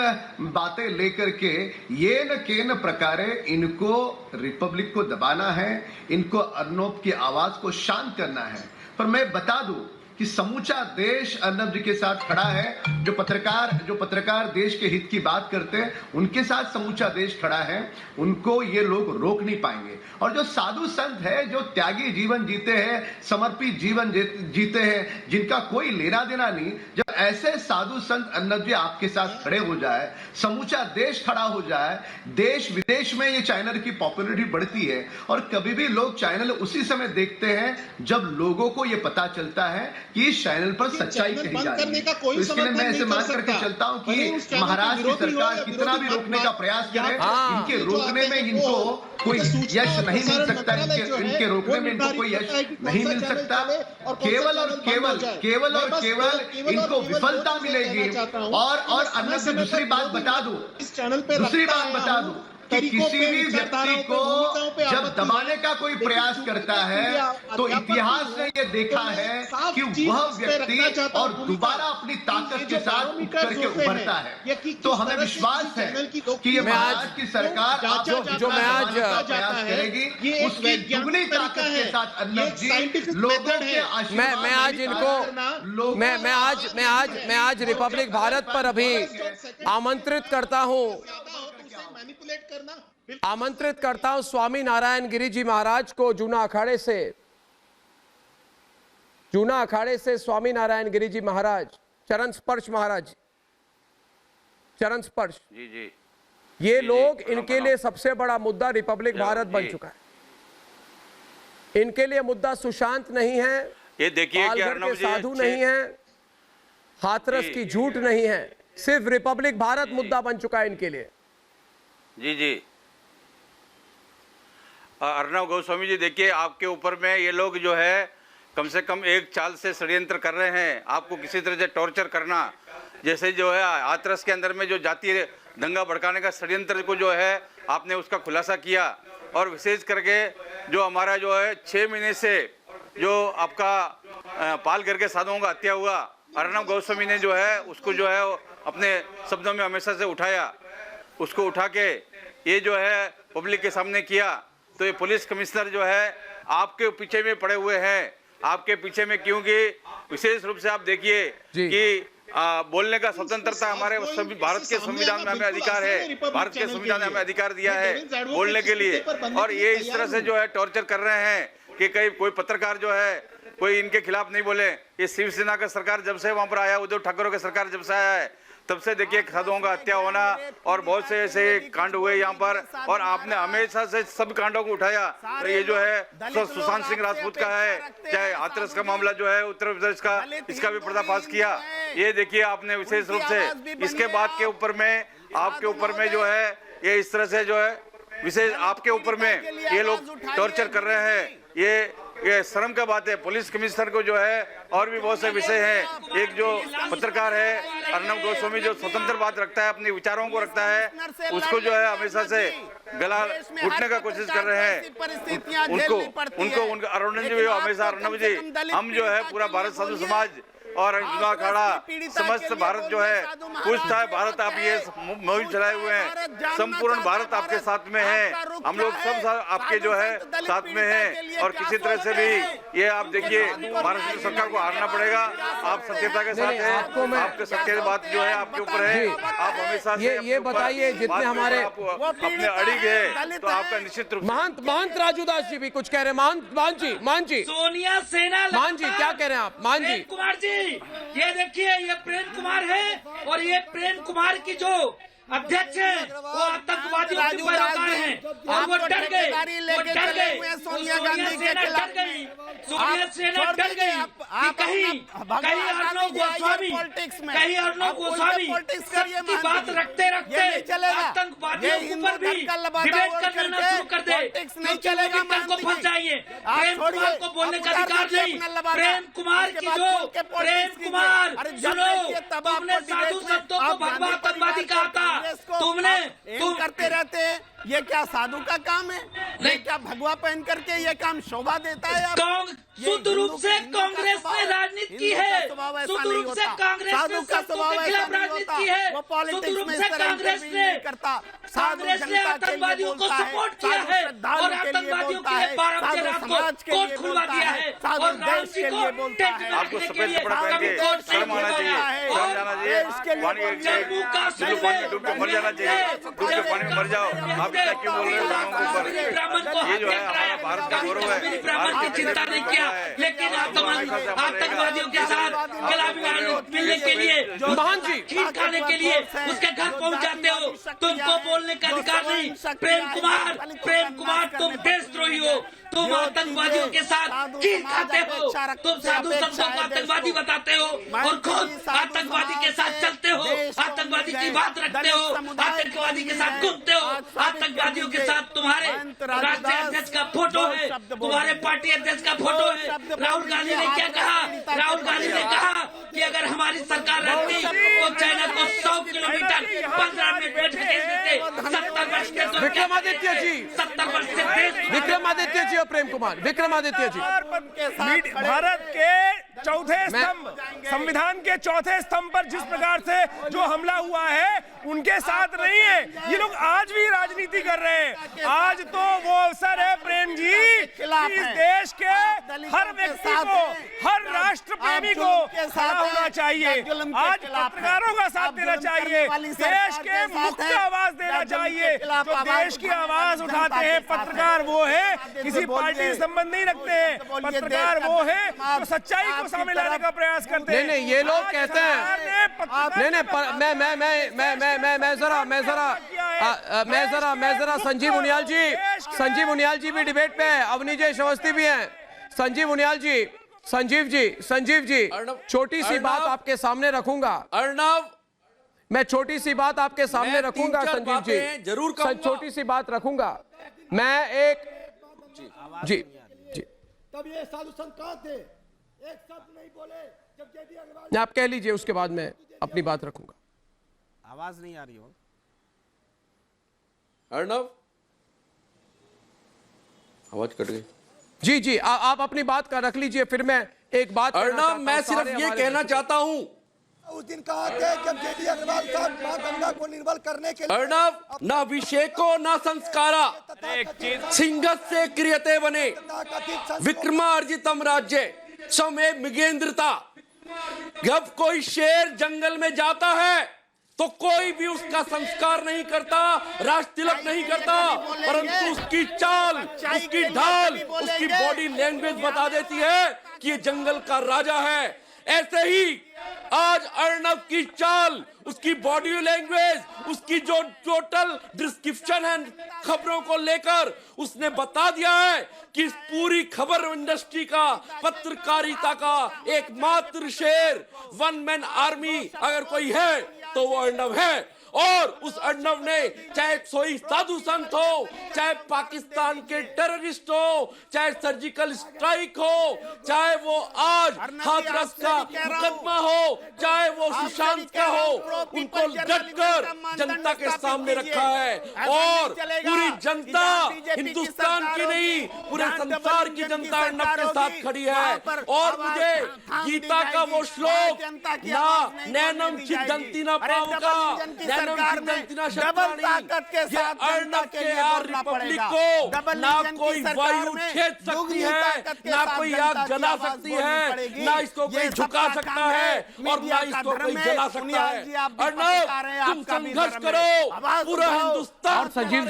बातें लेकर के ये न के न प्रकारे इनको रिपब्लिक को दबाना है, इनको अर्नब की आवाज को शांत करना है। पर मैं बता दूं कि समूचा देश अर्नब जी के साथ खड़ा है। जो पत्रकार देश के हित की बात करते हैं, उनके साथ समूचा देश खड़ा है, उनको ये लोग रोक नहीं पाएंगे। और जो साधु संत है, जो त्यागी जीवन जीते हैं, समर्पित जीवन जीते हैं, जिनका कोई लेना देना नहीं, जब ऐसे साधु संत अर्नब जी आपके साथ खड़े हो जाए, समूचा देश खड़ा हो जाए, देश विदेश में ये चैनल की पॉपुलैरिटी बढ़ती है। और कभी भी लोग चैनल उसी समय देखते हैं जब लोगों को ये पता चलता है कि इस चैनल पर सच्चाई कही जा रही है। तो इसके लिए मैं ऐसे मान करके चलता हूं कि महाराष्ट्र की सरकार कितना भी रोकने का प्रयास करे, इनके रोकने में इनको कोई यश नहीं मिल सकता। इनके रोकने में इनको कोई यश नहीं मिल सकता। केवल और केवल इनको विफलता मिलेगी। और अर्नब जी, दूसरी बात बता दूं कि किसी भी व्यक्ति को जब दबाने का कोई प्रयास करता है तो इतिहास ने ये देखा है कि वह व्यक्ति और दोबारा अपनी ताकत के साथ उठ करके उभरता है। तो हमें विश्वास है कि ये महाराष्ट्र की सरकार जो मैं आज प्रयास करेगी, उसकी दुगनी ताकत के साथ अर्नब जी लोगों के आशीर्वाद मैं आज रिपब्लिक भारत पर अभी आमंत्रित करता हूं स्वामी नारायण गिरी जी महाराज को जूना अखाड़े से स्वामी नारायण गिरी जी महाराज, चरण स्पर्श महाराज, चरण स्पर्श जी। ये लोग, इनके लिए सबसे बड़ा मुद्दा रिपब्लिक भारत बन चुका है। इनके लिए मुद्दा सुशांत नहीं है, ये देखिए कि अर्नब जी साधु नहीं है, हाथरस की झूठ नहीं है, सिर्फ रिपब्लिक भारत मुद्दा बन चुका है इनके लिए। जी अर्नब गोस्वामी जी, देखिए आपके ऊपर में ये लोग जो है कम से कम एक चाल से षड्यंत्र कर रहे हैं, आपको किसी तरह से टॉर्चर करना। जैसे जो है हाथरस के अंदर में जो जातीय दंगा भड़काने का षड्यंत्र को जो है आपने उसका खुलासा किया। और विशेष करके जो हमारा जो है 6 महीने से जो आपका पालघर के साधुओं का हत्या हुआ, अर्नब गोस्वामी ने जो है उसको जो है अपने शब्दों में हमेशा से उठाया, उसको उठा के ये जो है पब्लिक के सामने किया। तो ये पुलिस कमिश्नर जो है आपके पीछे में पड़े हुए हैं, आपके पीछे में, क्योंकि विशेष रूप से आप देखिए कि बोलने का स्वतंत्रता हमारे भारत के संविधान में हमें अधिकार है, भारत के संविधान ने हमें अधिकार दिया है बोलने के लिए। और ये इस तरह से जो है टॉर्चर कर रहे हैं कि कहीं कोई पत्रकार जो है कोई इनके खिलाफ नहीं बोले। ये शिवसेना का सरकार जब से वहां पर आया, उद्धव ठाकरे का सरकार जब से आया है, तब से देखिए साधुओं का हत्या होना और बहुत से ऐसे कांड हुए यहाँ पर, और आपने हमेशा से सब कांडों को उठाया। तो ये जो है सुशांत सिंह राजपूत का है, चाहे हाथरस का मामला जो है उत्तर प्रदेश का, इसका भी पर्दाफाश किया। ये देखिए आपने विशेष रूप से इसके बाद के ऊपर में आपके ऊपर में जो है ये इस तरह से जो है विशेष आपके ऊपर में ये लोग टॉर्चर कर रहे हैं। ये शर्म का बात है। पुलिस कमिश्नर को जो है और भी बहुत से विषय हैं। एक जो पत्रकार है अर्नब गोस्वामी, जो स्वतंत्र बात रखता है, अपने विचारों को रखता है, उसको जो है हमेशा से गला घुटने का कोशिश कर रहे हैं। उनको अरुण जी हमेशा, अर्नब जी, हम जो है पूरा भारत साधु समाज और जूना अखाड़ा समस्त भारत जो है पूछता है, भारत आप ये मुहिम चलाए हुए हैं, संपूर्ण भारत आपके साथ में है, हम लोग सब आपके जो है साथ में हैं। और किसी तरह से भी ये आप देखिए महाराष्ट्र सरकार को हारना पड़ेगा। आप सत्यता के साथ हैं, आपके सत्य बात जो है आपके ऊपर है, आप हमेशा ये बताइए जितने हमारे अपने अड़िग है तो आपका निश्चित रूप। महंत राजूदास जी भी कुछ कह रहे हैं। मान जी सोनिया सेना, मान जी क्या कह रहे हैं आप? मान जी कुमार जी, ये देखिए ये प्रेम कुमार है, और ये प्रेम कुमार की जो अध्यक्ष है वो आतंकवादियों के पैरोकार हैं, और वो डर गए, सोनिया गांधी के खिलाफ सोनिया सेना डर गई कि कहीं अर्नब गोस्वामी सबकी बात रखते आतंकवादियों के ऊपर भी डिबेट करना शुरू कर दे, क्योंकि कल को फंस जाइए। प्रेम कुमार को बोलने का अधिकार नहीं। प्रेम कुमार की जो प्रेम कुमार, सुनो, तुमने साधु संतों को भगवा आतंकवादी कहा था, तुम करते रहते हैं। ये क्या साधु का काम है? नहीं, क्या भगवा पहन करके ये काम शोभा देता है? शुद्ध रूप से कांग्रेस ने राजनीति की है, शुद्ध रूप से कांग्रेस ने शब्दों के खिलाफ राजनीति की है, शुद्ध रूप से कांग्रेस ने आतंकवादियों को सपोर्ट किया है और आतंकवादियों के लिए 12 बजे रात को कोर्ट खुलवा दिया है और राम जी को टेंट में रखने के लिए कोर्ट से शर्म आना चाहिए, शर्म जाना चाहिए, जम्मू कश्मीर में मर जाना चाहिए, डूब के पानी में मर जाओ। आप इतना क्यों बोल रहे हो ब्राह्मण को ये जो है हमारा भारत का गौरव है। ब्राह्मण की चिंता नहीं किया, लेकिन आतंकवादियों के साथ गला मिलने के लिए, महान जी खीर खाने के लिए उसके घर पहुंच जाते हो, तुमको बोलने का अधिकार नहीं। प्रेम कुमार तुम देशद्रोही हो, तुम आतंकवादियों के साथ खीर खाते हो, तुम साधु संतों को आतंकवादी बताते हो और खुद आतंकवादी के साथ चलते हो, आतंकवादी की बात रखते हो, आतंकवादी के साथ घूमते हो, आतंकवादियों के साथ तुम्हारे राष्ट्रीय अध्यक्ष का फोटो है, तुम्हारे पार्टी अध्यक्ष का फोटो है। राहुल गांधी ने क्या कहा? राहुल गांधी ने कहा कि अगर हमारी सरकार रहती तो चाइना को 100 किलोमीटर 15 मिनट में ढकेल देते। 70 वर्ष के तो विक्रमादित्य जी, 70 वर्ष से विक्रमादित्य जी और प्रेम कुमार, विक्रमादित्य जी, भारत के चौथे स्तंभ, संविधान के चौथे स्तंभ पर जिस प्रकार से जो हमला हुआ है उनके साथ नहीं है ये लोग। आज भी राजनीति कर रहे हैं। आज तो वो अवसर है प्रेम जी, इस देश के हर व्यक्ति को, हर राष्ट्र प्रेमी को खड़ा होना चाहिए। आज पत्रकारों का साथ देना चाहिए, देश के मुक्त आवाज देना चाहिए। जो देश की आवाज उठाते हैं पत्रकार वो है, किसी पार्टी से संबंध नहीं रखते हैं। पत्रकार वो है जो सच्चाई को सामने लाने का प्रयास करते हैं। नहीं, ये लोग कहते हैं, मैं जरा संजीव उनियाल जी भी डिबेट पे है, अवनीजय श्रीवास्तव भी हैं। संजीव जी, छोटी सी बात आपके सामने रखूंगा। अर्णव, मैं छोटी सी बात आपके सामने रखूंगा संजीव जी, जरूर छोटी सी बात रखूंगा मैं एक जी। तब ये साधु संत कहां थे? एक शब्द नहीं बोले जब जेडी अग्रवाल। आप कह लीजिए, उसके बाद मैं अपनी बात रखूंगा। आवाज नहीं आ रही हो अर्णव, आवाज कट गई। जी, आप अपनी बात का रख लीजिए, फिर मैं एक बात। अर्णव, मैं सिर्फ ये कहना चाहता हूं, उस दिन कहा थे जब जेडी अग्रवाल साहब मां गंगा को निर्मल करने के लिए अर्णव, ना अभिषेको ना संस्कारा सिंहस्य क्रियते बने विक्रमार्जितम राज्य समय मृगेंद्रता। जब कोई शेर जंगल में जाता है तो कोई भी उसका संस्कार नहीं करता, राष्ट्र तिलक नहीं करता, परंतु उसकी चाल, उसकी ढाल, उसकी बॉडी लैंग्वेज बता देती है कि ये जंगल का राजा है। ऐसे ही आज अर्णव की चाल, उसकी बॉडी लैंग्वेज, उसकी जो टोटल डिस्क्रिप्शन है खबरों को लेकर, उसने बता दिया है कि इस पूरी खबर इंडस्ट्री का, पत्रकारिता का एकमात्र शेर, वन मैन आर्मी अगर कोई है तो वो अर्णव है। और उस अर्णव ने चाहे सोई साधु संत हो, चाहे पाकिस्तान के टेररिस्ट हो, चाहे सर्जिकल स्ट्राइक हो, चाहे वो आज हाथरस का मुकदमा हो, चाहे वो सुशांत का हो, उनको डटकर जनता के सामने रखा है। और पूरी जनता, हिंदुस्तान की नहीं पूरे संसार की जनता अर्णव के साथ खड़ी है। और मुझे गीता का वो श्लोक, ना नैनम छिदंती ना पावका, डबल ताकत के साथ अर्णव के रिपब्लिक को ना कोई वायु छेद सकती है, ना कोई आग जला सकती है, ना इसको कोई झुका सकता है और ना इसको कोई जला सकता है। अर्णव, तुम संघर्ष करो, पूरा हिंदुस्तान। और संजीव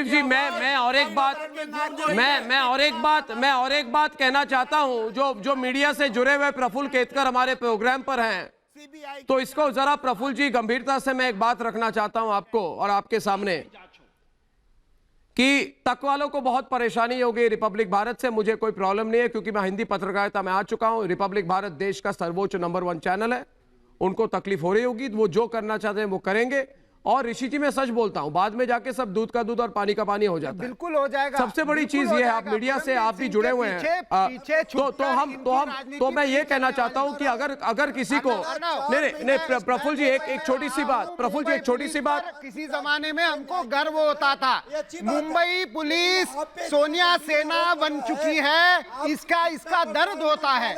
जी, मैं और एक बात कहना चाहता हूं। जो मीडिया से जुड़े हुए प्रफुल्ल केतकर हमारे प्रोग्राम पर हैं, तो इसको जरा प्रफुल्ल जी गंभीरता से मैं एक बात रखना चाहता हूं आपको और आपके सामने कि तक वालों को बहुत परेशानी होगी रिपब्लिक भारत से। मुझे कोई प्रॉब्लम नहीं है क्योंकि मैं हिंदी पत्रकारिता में आ चुका हूं। रिपब्लिक भारत देश का सर्वोच्च नंबर 1 चैनल है, उनको तकलीफ हो रही होगी, वो जो करना चाहते हैं वो करेंगे। और ऋषि जी मैं सच बोलता हूं, बाद में जाके सब दूध का दूध और पानी का पानी हो जाता है। बिल्कुल हो जाएगा। सबसे बड़ी चीज ये है, आप मीडिया से आप भी जुड़े हुए हैं, तो मैं ये कहना चाहता हूं कि अगर किसी को नहीं प्रफुल्ल जी एक छोटी सी बात, प्रफुल्ल जी एक छोटी सी बात, किसी जमाने में हमको गर्व होता था, मुंबई पुलिस सोनिया सेना बन चुकी है, इसका दर्द होता है।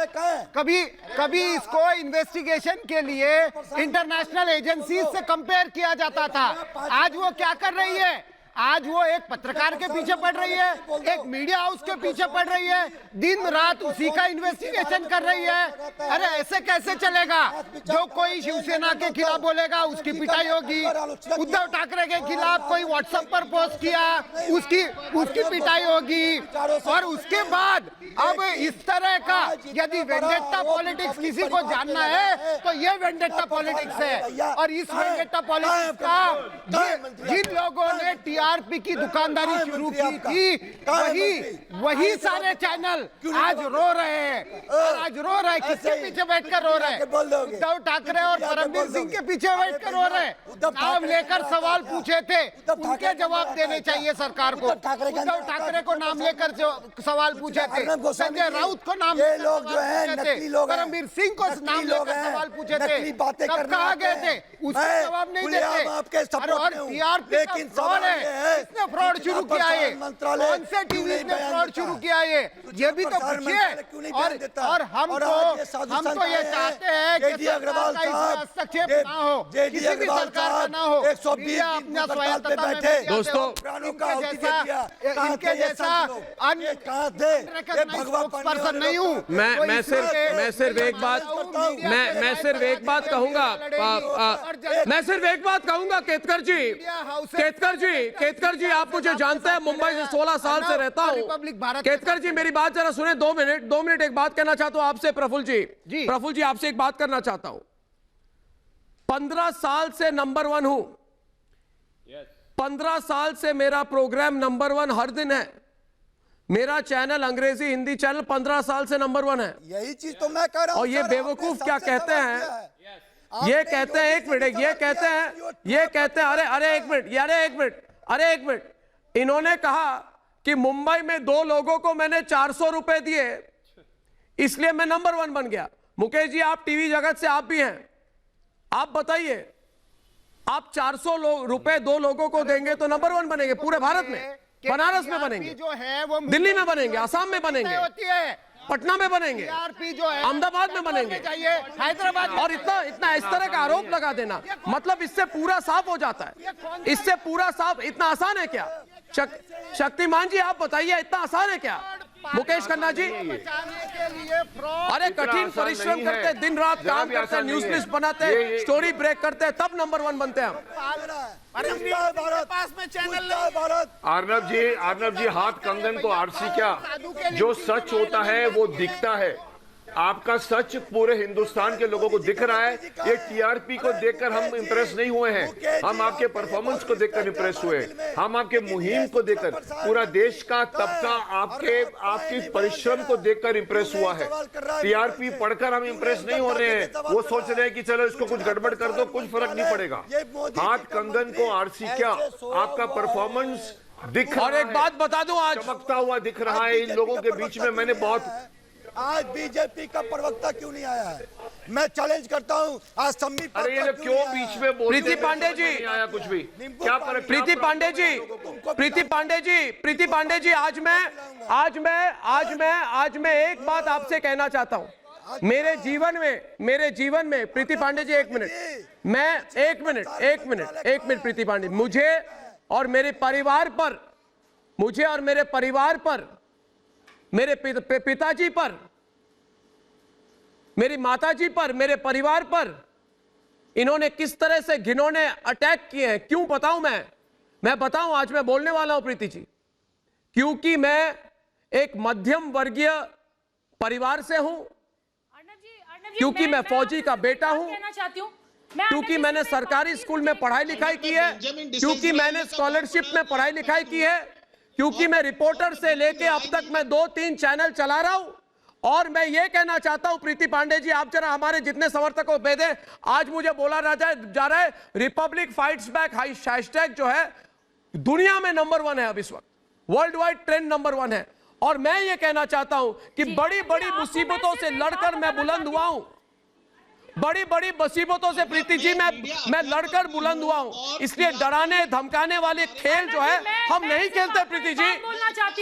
कभी इसको इन्वेस्टिगेशन के लिए इंटरनेशनल एजेंसीज से कंपेयर किया जाता था। आज वो क्या कर रही है? आज वो एक पत्रकार के पीछे पड़ रही है, एक मीडिया हाउस के पीछे पड़ रही है, दिन रात उसी का इन्वेस्टिगेशन कर रही है। अरे ऐसे कैसे चलेगा? जो कोई शिवसेना के खिलाफ बोलेगा उसकी पिटाई होगी, उद्धव ठाकरे के खिलाफ कोई व्हाट्सएप पर पोस्ट किया उसकी पिटाई होगी, और उसके बाद अब इस तरह का यदि वेंडेट्टा पॉलिटिक्स किसी को जानना है तो ये वेंडेट्टा पॉलिटिक्स है। और इस वेंडेट्टा पॉलिटिक्स का जिन लोगों ने टीआरपी की दुकानदारी शुरू की थी, वही सारे चैनल आज रो रहे हैं। आज रो रहे हैं, किसके पीछे बैठकर रो रहे हैं? उद्धव ठाकरे और परमवीर सिंह के पीछे बैठकर रो रहे हैं। नाम लेकर सवाल पूछे थे, उनके जवाब देने चाहिए सरकार को। उद्धव ठाकरे को नाम लेकर जो सवाल पूछे थे, संजय राउत को नाम लेकर, परमवीर सिंह को नाम लेकर सवाल पूछे थे, तब कहा गए थे? उसका जवाब नहीं देते। और टीआरपी का फ्रॉड है, किसने फ्रॉड शुरू किया है? कौन से टीवी ने फ्रॉड शुरू किया है? ये भी तो पूछिए। और हम तो ये चाहते हैं कि सरकार का हस्तक्षेप ना हो, किसी भी सरकार का ना हो, मीडिया अपना स्वायत्तता में बैठे। दोस्तों इनके जैसा पर्सन नहीं हूँ मैं सिर्फ एक बात कहूंगा केतकर जी आप मुझे जानते हैं, मुंबई से 16 साल से रहता हूं। केतकर जी मेरी बात जरा सुने, 2 मिनट एक बात कहना चाहता हूं आपसे। प्रफुल्ल जी आपसे एक बात करना चाहता हूं। 15 साल से नंबर 1 हूं, 15 साल से मेरा प्रोग्राम नंबर 1 हर दिन है। मेरा चैनल अंग्रेजी हिंदी चैनल 15 साल से नंबर 1 है। यही चीज तो मैं कह रहा हूं। और ये बेवकूफ क्या कहते हैं, ये कहते हैं एक मिनट, इन्होंने कहा कि मुंबई में 2 लोगों को मैंने 400 रुपए दिए इसलिए मैं नंबर 1 बन गया। मुकेश जी आप टीवी जगत से आप भी हैं, आप बताइए, आप 400 रुपए 2 लोगों को देंगे तो नंबर 1 बनेंगे पूरे भारत में? बनारस में बनेंगे, जो है वो दिल्ली में बनेंगे, असम में बनेंगे, पटना में बनेंगे, अहमदाबाद में बनेंगे, हैदराबाद। और इतना इस तरह का आरोप लगा देना, मतलब इससे पूरा साफ हो जाता है। इससे पूरा साफ, इतना आसान है क्या? शक्तिमान जी आप बताइए, इतना आसान है क्या? मुकेश खन्ना जी, अरे कठिन परिश्रम करते, दिन रात काम करते, न्यूज लिस्ट बनाते, स्टोरी ब्रेक करते, तब नंबर 1 बनते हैं हम। पास में चैनल अर्नब जी हाथ कंगन को आरसी क्या, जो सच होता है वो दिखता है। आपका सच पूरे हिंदुस्तान के लोगों को दिख रहा है। ये टीआरपी को देखकर हम इंप्रेस नहीं हुए हैं, हम आपके परफॉर्मेंस को देखकर इंप्रेस हुए, हम आपके मुहिम को देखकर, पूरा देश का तबका आपकी परिश्रम को देखकर इंप्रेस हुआ है। टीआरपी पढ़कर हम इंप्रेस नहीं हो रहे हैं। वो सोच रहे हैं कि चलो इसको कुछ गड़बड़ कर दो, कुछ फर्क नहीं पड़ेगा। हाथ कंगन को आरसी क्या, आपका परफॉर्मेंस दिख रहा है। और एक बात बता दूं, आज चमकता हुआ दिख रहा है इन लोगों के बीच में। मैंने बहुत, आज बीजेपी का प्रवक्ता क्यों नहीं आया है? मैं चैलेंज करता हूं, आज संबित, अरे ये क्यों बीच में बोलते हैं? प्रीति पांडे जी नहीं आया कुछ भी, क्या फर्क? प्रीति पांडे जी आज मैं एक बात आपसे कहना चाहता हूं। मेरे जीवन में प्रीति पांडे जी एक मिनट प्रीति पांडे, मुझे और मेरे परिवार पर, मेरे पिताजी पर, मेरी माताजी पर, मेरे परिवार पर इन्होंने किस तरह से घिनौने अटैक किए हैं, क्यों बताऊं? मैं बताऊं, आज मैं बोलने वाला हूं प्रीति जी, क्योंकि मैं एक मध्यम वर्गीय परिवार से हूं, क्योंकि मैं फौजी का बेटा हूं, क्योंकि मैंने सरकारी स्कूल में पढ़ाई लिखाई की है, क्योंकि मैंने स्कॉलरशिप में पढ़ाई लिखाई की है, क्योंकि मैं रिपोर्टर से लेके अब तक मैं 2-3 चैनल चला रहा हूं, और मैं ये कहना चाहता हूं प्रीति पांडे जी, आप जरा हमारे जितने समर्थकों को भेजें। आज मुझे बोला जा रहा है रिपब्लिक फाइट्स बैक हैशटैग जो है दुनिया में नंबर 1 है, अब इस वक्त वर्ल्ड वाइड ट्रेंड नंबर 1 है। और मैं ये कहना चाहता हूं कि बड़ी बड़ी मुसीबतों से लड़कर मैं बुलंद हुआ हूं, बड़ी बड़ी मुसीबतों से प्रीति जी मैं लड़कर बुलंद हुआ हूं। इसलिए डराने धमकाने वाले खेल जो है हम नहीं खेलते प्रीति जी,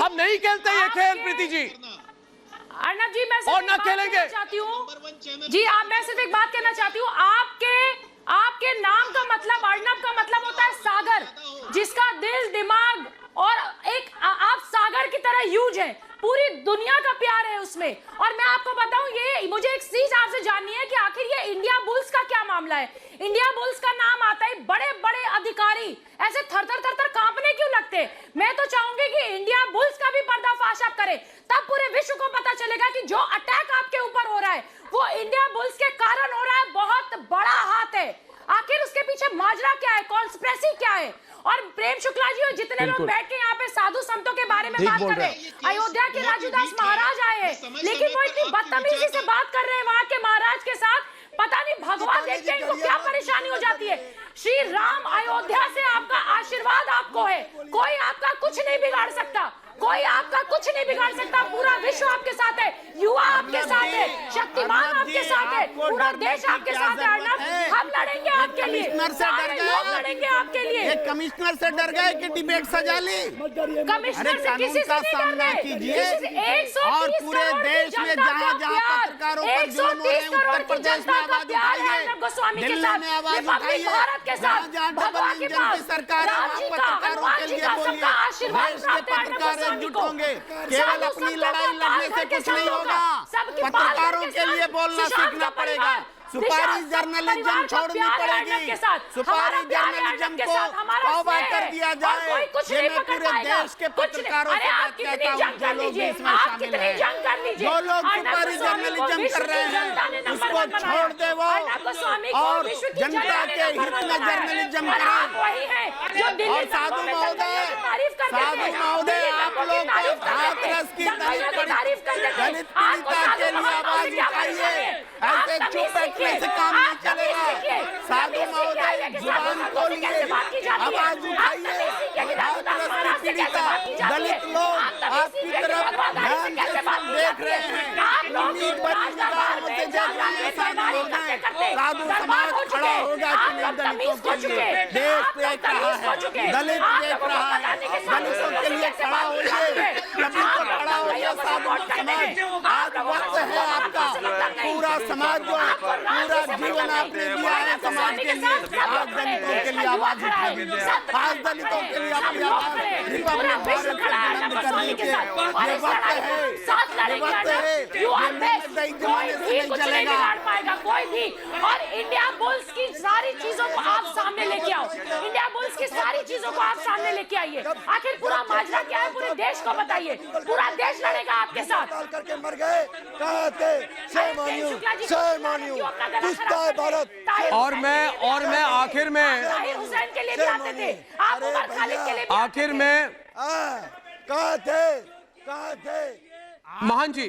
हम नहीं खेलते ये खेल प्रीति जी, अर्नब जी। मैं और ना खेलेंगे जी। मैं सिर्फ एक बात कहना चाहती हूँ, आपके नाम का मतलब, अर्नब का मतलब होता है सागर, जिसका दिल दिमाग और एक आप सागर की तरह ह्यूज है, पूरी दुनिया का प्यार है उसमें। और मैं आपको बताऊं, ये मुझे एक चीज आपसे जाननी है कि आखिर ये इंडिया बुल्स का क्या मामला है। इंडिया बुल्स का नाम आता है, बड़े बड़े अधिकारी ऐसे थर थर कांपने क्यों लगते। मैं तो चाहूंगी कि इंडिया बुल्स का भी पर्दाफाश आप करें, तब पूरे विश्व को पता चलेगा कि जो अटैक आपके ऊपर हो रहा है वो इंडिया बुल्स के कारण हो रहा है। बहुत बड़ा हाथ है, आखिर उसके पीछे माजरा क्या है, कॉन्स्पिरेसी क्या है। और प्रेम शुक्ला जी और जितने लोग बैठ के यहाँ पे साधु संतों के बारे में बात कर रहे हैं, अयोध्या के राजूदास महाराज आए हैं, लेकिन वो इतनी बदतमीजी से बात कर रहे हैं वहां के महाराज के साथ। पता नहीं भगवान देख के इनको क्या परेशानी हो जाती है। श्री राम अयोध्या से आपका आशीर्वाद आपको है, कोई आपका कुछ नहीं बिगाड़ सकता, कोई आपका कुछ नहीं बिगाड़ सकता। पूरा विश्व आपके साथ है, युवा आपके साथ है, शक्तिमान आपके साथ है, पूरा देश आपके साथ है। अर्नब, हम लड़ेंगे आपके लिए, सारे लोग लड़ेंगे आपके लिए। कमिश्नर से डर गए कि डिबेट सजा ली। कमिश्नर से किसी से नहीं डर रहे। और पूरे देश में जहाँ जहाँ पत्रकारों पर जुल्म हो रहे हैं, उत्तर प्रदेश में आवाज उठाइए, दिल्ली में आवाज उठाइए, जहाँ जहाँ डबल इंजन की सरकार है वहाँ पत्रकारों के लिए बोलिए। देश के पत्रकार एकजुट होंगे, केवल अपनी लड़ाई लड़ने से कुछ नहीं होगा, पत्रकारों के लिए बोलना सीखना पड़ेगा। सुपारी जर्नलिज्म छोड़नी पड़ेगी, सुपारी जर्नलिज्म को तौबा कर दिया जाए। ये मैं पूरे देश के पत्रकारों से बात कहता हूँ, जो लोग भी इसमें शामिल हैं, जो लोग सुपारी जर्नलिज्म कर रहे हैं उसको छोड़ दे वो, और जनता के हित में जर्नलिज्म करें। और साधु महोदय, आप लोग हाथरस की दलित पीड़िता के लिए आवाज उठाइए, ऐसे चुप बैठने से काम नहीं चलेगा। साधु महोदय जुबान खोलिए, आवाज उठाइए, हाथरस की पीड़िता दलित लोग आपकी तरफ ध्यान से सब देख रहे हैं, उम्मीद भरी निगाहों से देख रहे हैं। साधु महोदय, साधु समाज खड़ा होगा कि नहीं दलितों के लिए, देश देख रहा है, दलित देख रहा है, दलितों के लिए खड़ा होइए, कभी तो खड़ा होइए साधु समाज। आज वक्त है आपका, पूरा समाज जो पूरा जीवन आपने दिया है समाज के लिए, आज दलितों के लिए आवाज उठाइए, आज दलितों के लिए अपनी आवाज रिपब्लिक भारत में बुलंद कर लीजिए। ये वक्त है, ये वक्त है, ये जमाने से नहीं चलेगा कोई भी। और इंडिया बुल्स की सारी चीजों को आप सामने लेके आओ, इंडिया बुल्स की सारी चीजों को आप सामने लेके आइए। आखिर पूरा माजरा क्या है, पूरे देश को बताइए, पूरा देश लड़ेगा आपके साथ। करके मर गए, कहा थे और मैं आखिर में हुसैन के लिए भी आते थे, आप उमर खालिद के लिए भी आखिर में कहा थे महान जी,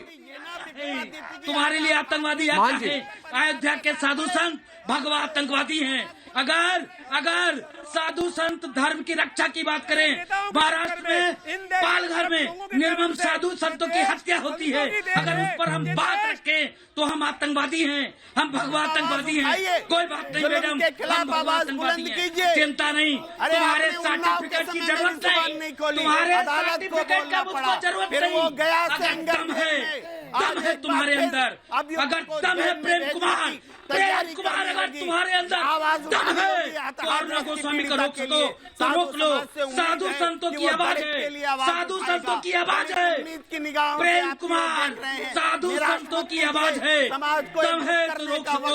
तुम्हारे लिए आतंकवादी अयोध्या के साधु संत भगवा आतंकवादी हैं। अगर साधु संत धर्म की रक्षा की बात करें, महाराष्ट्र में पालघर में निर्मम साधु संतों की हत्या होती है, अगर उस पर हम बात रखें तो हम आतंकवादी हैं, हम भगवा आतंकवादी हैं। कोई बात नहीं मैडम, हम भगवा आतंकवादी हैं, चिंता नहीं, तुम्हारे सर्टिफिकेट की जरूरत नहीं, तुम्हारे सर्टिफिकेट का मुझको जरूरत नहीं। अगर दम है तुम्हारे अंदर, अगर दम है प्रेम कुमार अगर तुम्हारे अंदर दम है तो अर्नब गोस्वामी को रोक सको तो रोक लो। साधु संतों की आवाज है, साधु संतों की आवाज है, प्रेम कुमार साधु संतों की आवाज है। दम है तो रोक सको,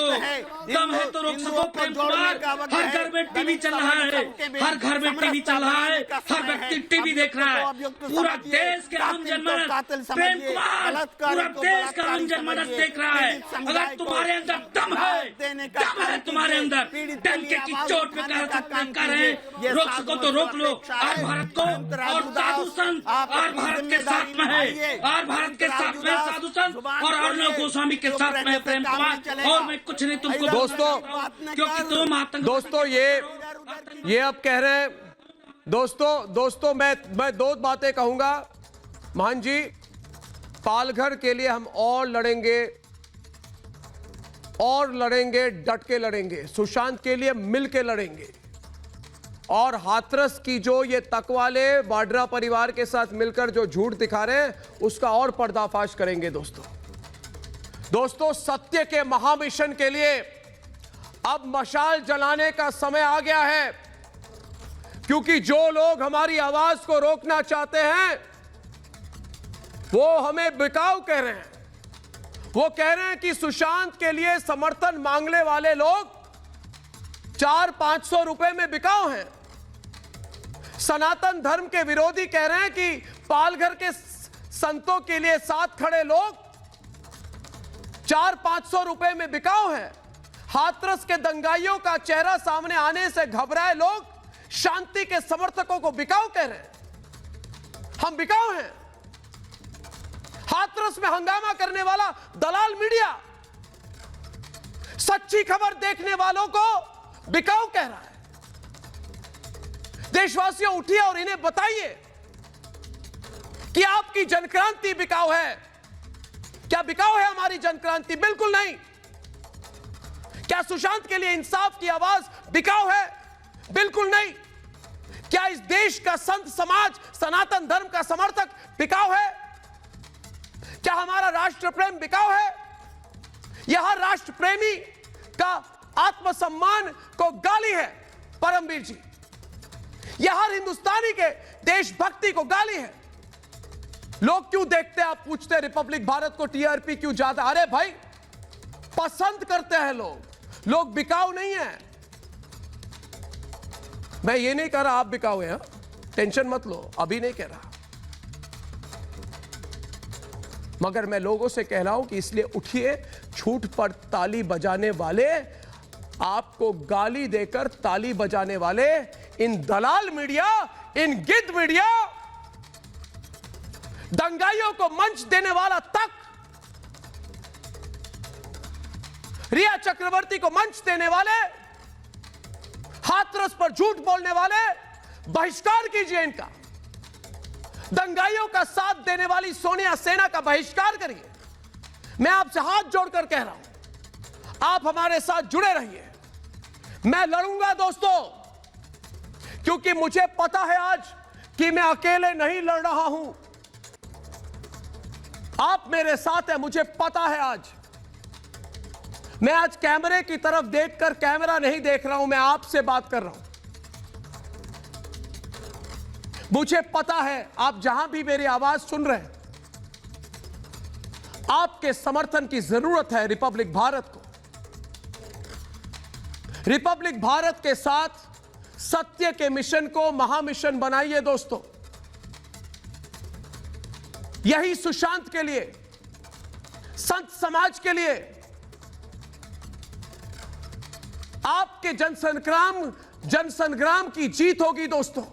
दम है तो रोक सको प्रेम कुमार। हर घर में टीवी चल रहा है, हर घर में टीवी चल रहा है, हर व्यक्ति टीवी देख रहा है, पूरा देश के आम जनमानस प्रेम कुमार पूरा देश का आम जनमानस देख रहा है। अगर तुम्हारे अंदर दम है तुम्हारे अंदर, डंके की चोट पे कर रहे रोक भारत को तो रोक लो, और भारत को और साधु संत और भारत के साथ में है, और भारत के साथ में साधु संत और अर्णव गोस्वामी के साथ में प्रेम कुमार, और मैं कुछ नहीं तुमको दोस्तों, क्योंकि तुम आतंक दोस्तों ये अब कह रहे हैं दोस्तों मैं दो बातें कहूंगा। महान जी, पालघर के लिए हम और लड़ेंगे, डट के लड़ेंगे, सुशांत के लिए मिल के लड़ेंगे, और हाथरस की जो ये तकवाले वाड्रा परिवार के साथ मिलकर जो झूठ दिखा रहे हैं उसका और पर्दाफाश करेंगे। दोस्तों सत्य के महामिशन के लिए अब मशाल जलाने का समय आ गया है, क्योंकि जो लोग हमारी आवाज को रोकना चाहते हैं वो हमें बिकाऊ कह रहे हैं। वो कह रहे हैं कि सुशांत के लिए समर्थन मांगने वाले लोग 400-500 रुपए में बिकाऊ हैं। सनातन धर्म के विरोधी कह रहे हैं कि पालघर के संतों के लिए साथ खड़े लोग 400-500 रुपए में बिकाऊ हैं। हाथरस के दंगाइयों का चेहरा सामने आने से घबराए लोग शांति के समर्थकों को बिकाऊ कह रहे हैं। हम बिकाऊ हैं। हाथरस में हंगामा करने वाला दलाल मीडिया सच्ची खबर देखने वालों को बिकाऊ कह रहा है। देशवासियों उठिए और इन्हें बताइए कि आपकी जनक्रांति बिकाऊ है। क्या बिकाऊ है हमारी जनक्रांति? बिल्कुल नहीं। क्या सुशांत के लिए इंसाफ की आवाज बिकाऊ है? बिल्कुल नहीं। क्या इस देश का संत समाज, सनातन धर्म का समर्थक बिकाऊ है? क्या हमारा राष्ट्र प्रेम बिकाऊ है? यह हर राष्ट्र प्रेमी का आत्मसम्मान को गाली है परमवीर जी। यह हर हिंदुस्तानी के देशभक्ति को गाली है। लोग क्यों देखते हैं, आप पूछते हैं रिपब्लिक भारत को टीआरपी क्यों ज्यादा? अरे भाई पसंद करते हैं लोग बिकाऊ नहीं है। मैं ये नहीं कह रहा आप बिकाऊ हैं, टेंशन मत लो, अभी नहीं कह रहा, मगर मैं लोगों से कह रहा हूं कि इसलिए उठिए। झूठ पर ताली बजाने वाले, आपको गाली देकर ताली बजाने वाले, इन दलाल मीडिया, इन गिद्ध मीडिया, दंगाइयों को मंच देने वाला तक, रिया चक्रवर्ती को मंच देने वाले, हाथरस पर झूठ बोलने वाले, बहिष्कार कीजिए इनका। दंगाइयों का साथ देने वाली सोनिया सेना का बहिष्कार करिए। मैं आपसे हाथ जोड़कर कह रहा हूं, आप हमारे साथ जुड़े रहिए। मैं लड़ूंगा दोस्तों, क्योंकि मुझे पता है आज कि मैं अकेले नहीं लड़ रहा हूं। आप मेरे साथ हैं, मुझे पता है। आज मैं आज कैमरे की तरफ देखकर कैमरा नहीं देख रहा हूं, मैं आपसे बात कर रहा हूं। मुझे पता है आप जहां भी मेरी आवाज सुन रहे हैं, आपके समर्थन की जरूरत है रिपब्लिक भारत को। रिपब्लिक भारत के साथ सत्य के मिशन को महामिशन बनाइए दोस्तों। यही सुशांत के लिए, संत समाज के लिए, आपके जनसंग्राम की जीत होगी दोस्तों।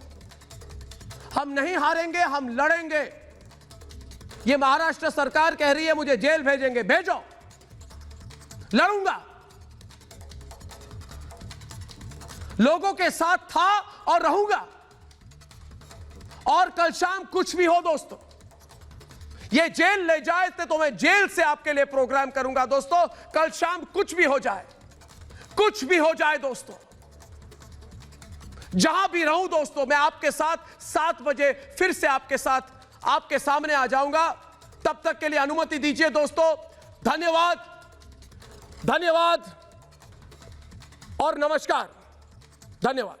हम नहीं हारेंगे, हम लड़ेंगे। ये महाराष्ट्र सरकार कह रही है मुझे जेल भेजेंगे, भेजो, लड़ूंगा। लोगों के साथ था और रहूंगा। और कल शाम कुछ भी हो दोस्तों, ये जेल ले जाए तो मैं जेल से आपके लिए प्रोग्राम करूंगा दोस्तों। कल शाम कुछ भी हो जाए, कुछ भी हो जाए दोस्तों, जहां भी रहूं दोस्तों, मैं आपके साथ 7 बजे फिर से आपके साथ आपके सामने आ जाऊंगा। तब तक के लिए अनुमति दीजिए दोस्तों। धन्यवाद, धन्यवाद और नमस्कार। धन्यवाद।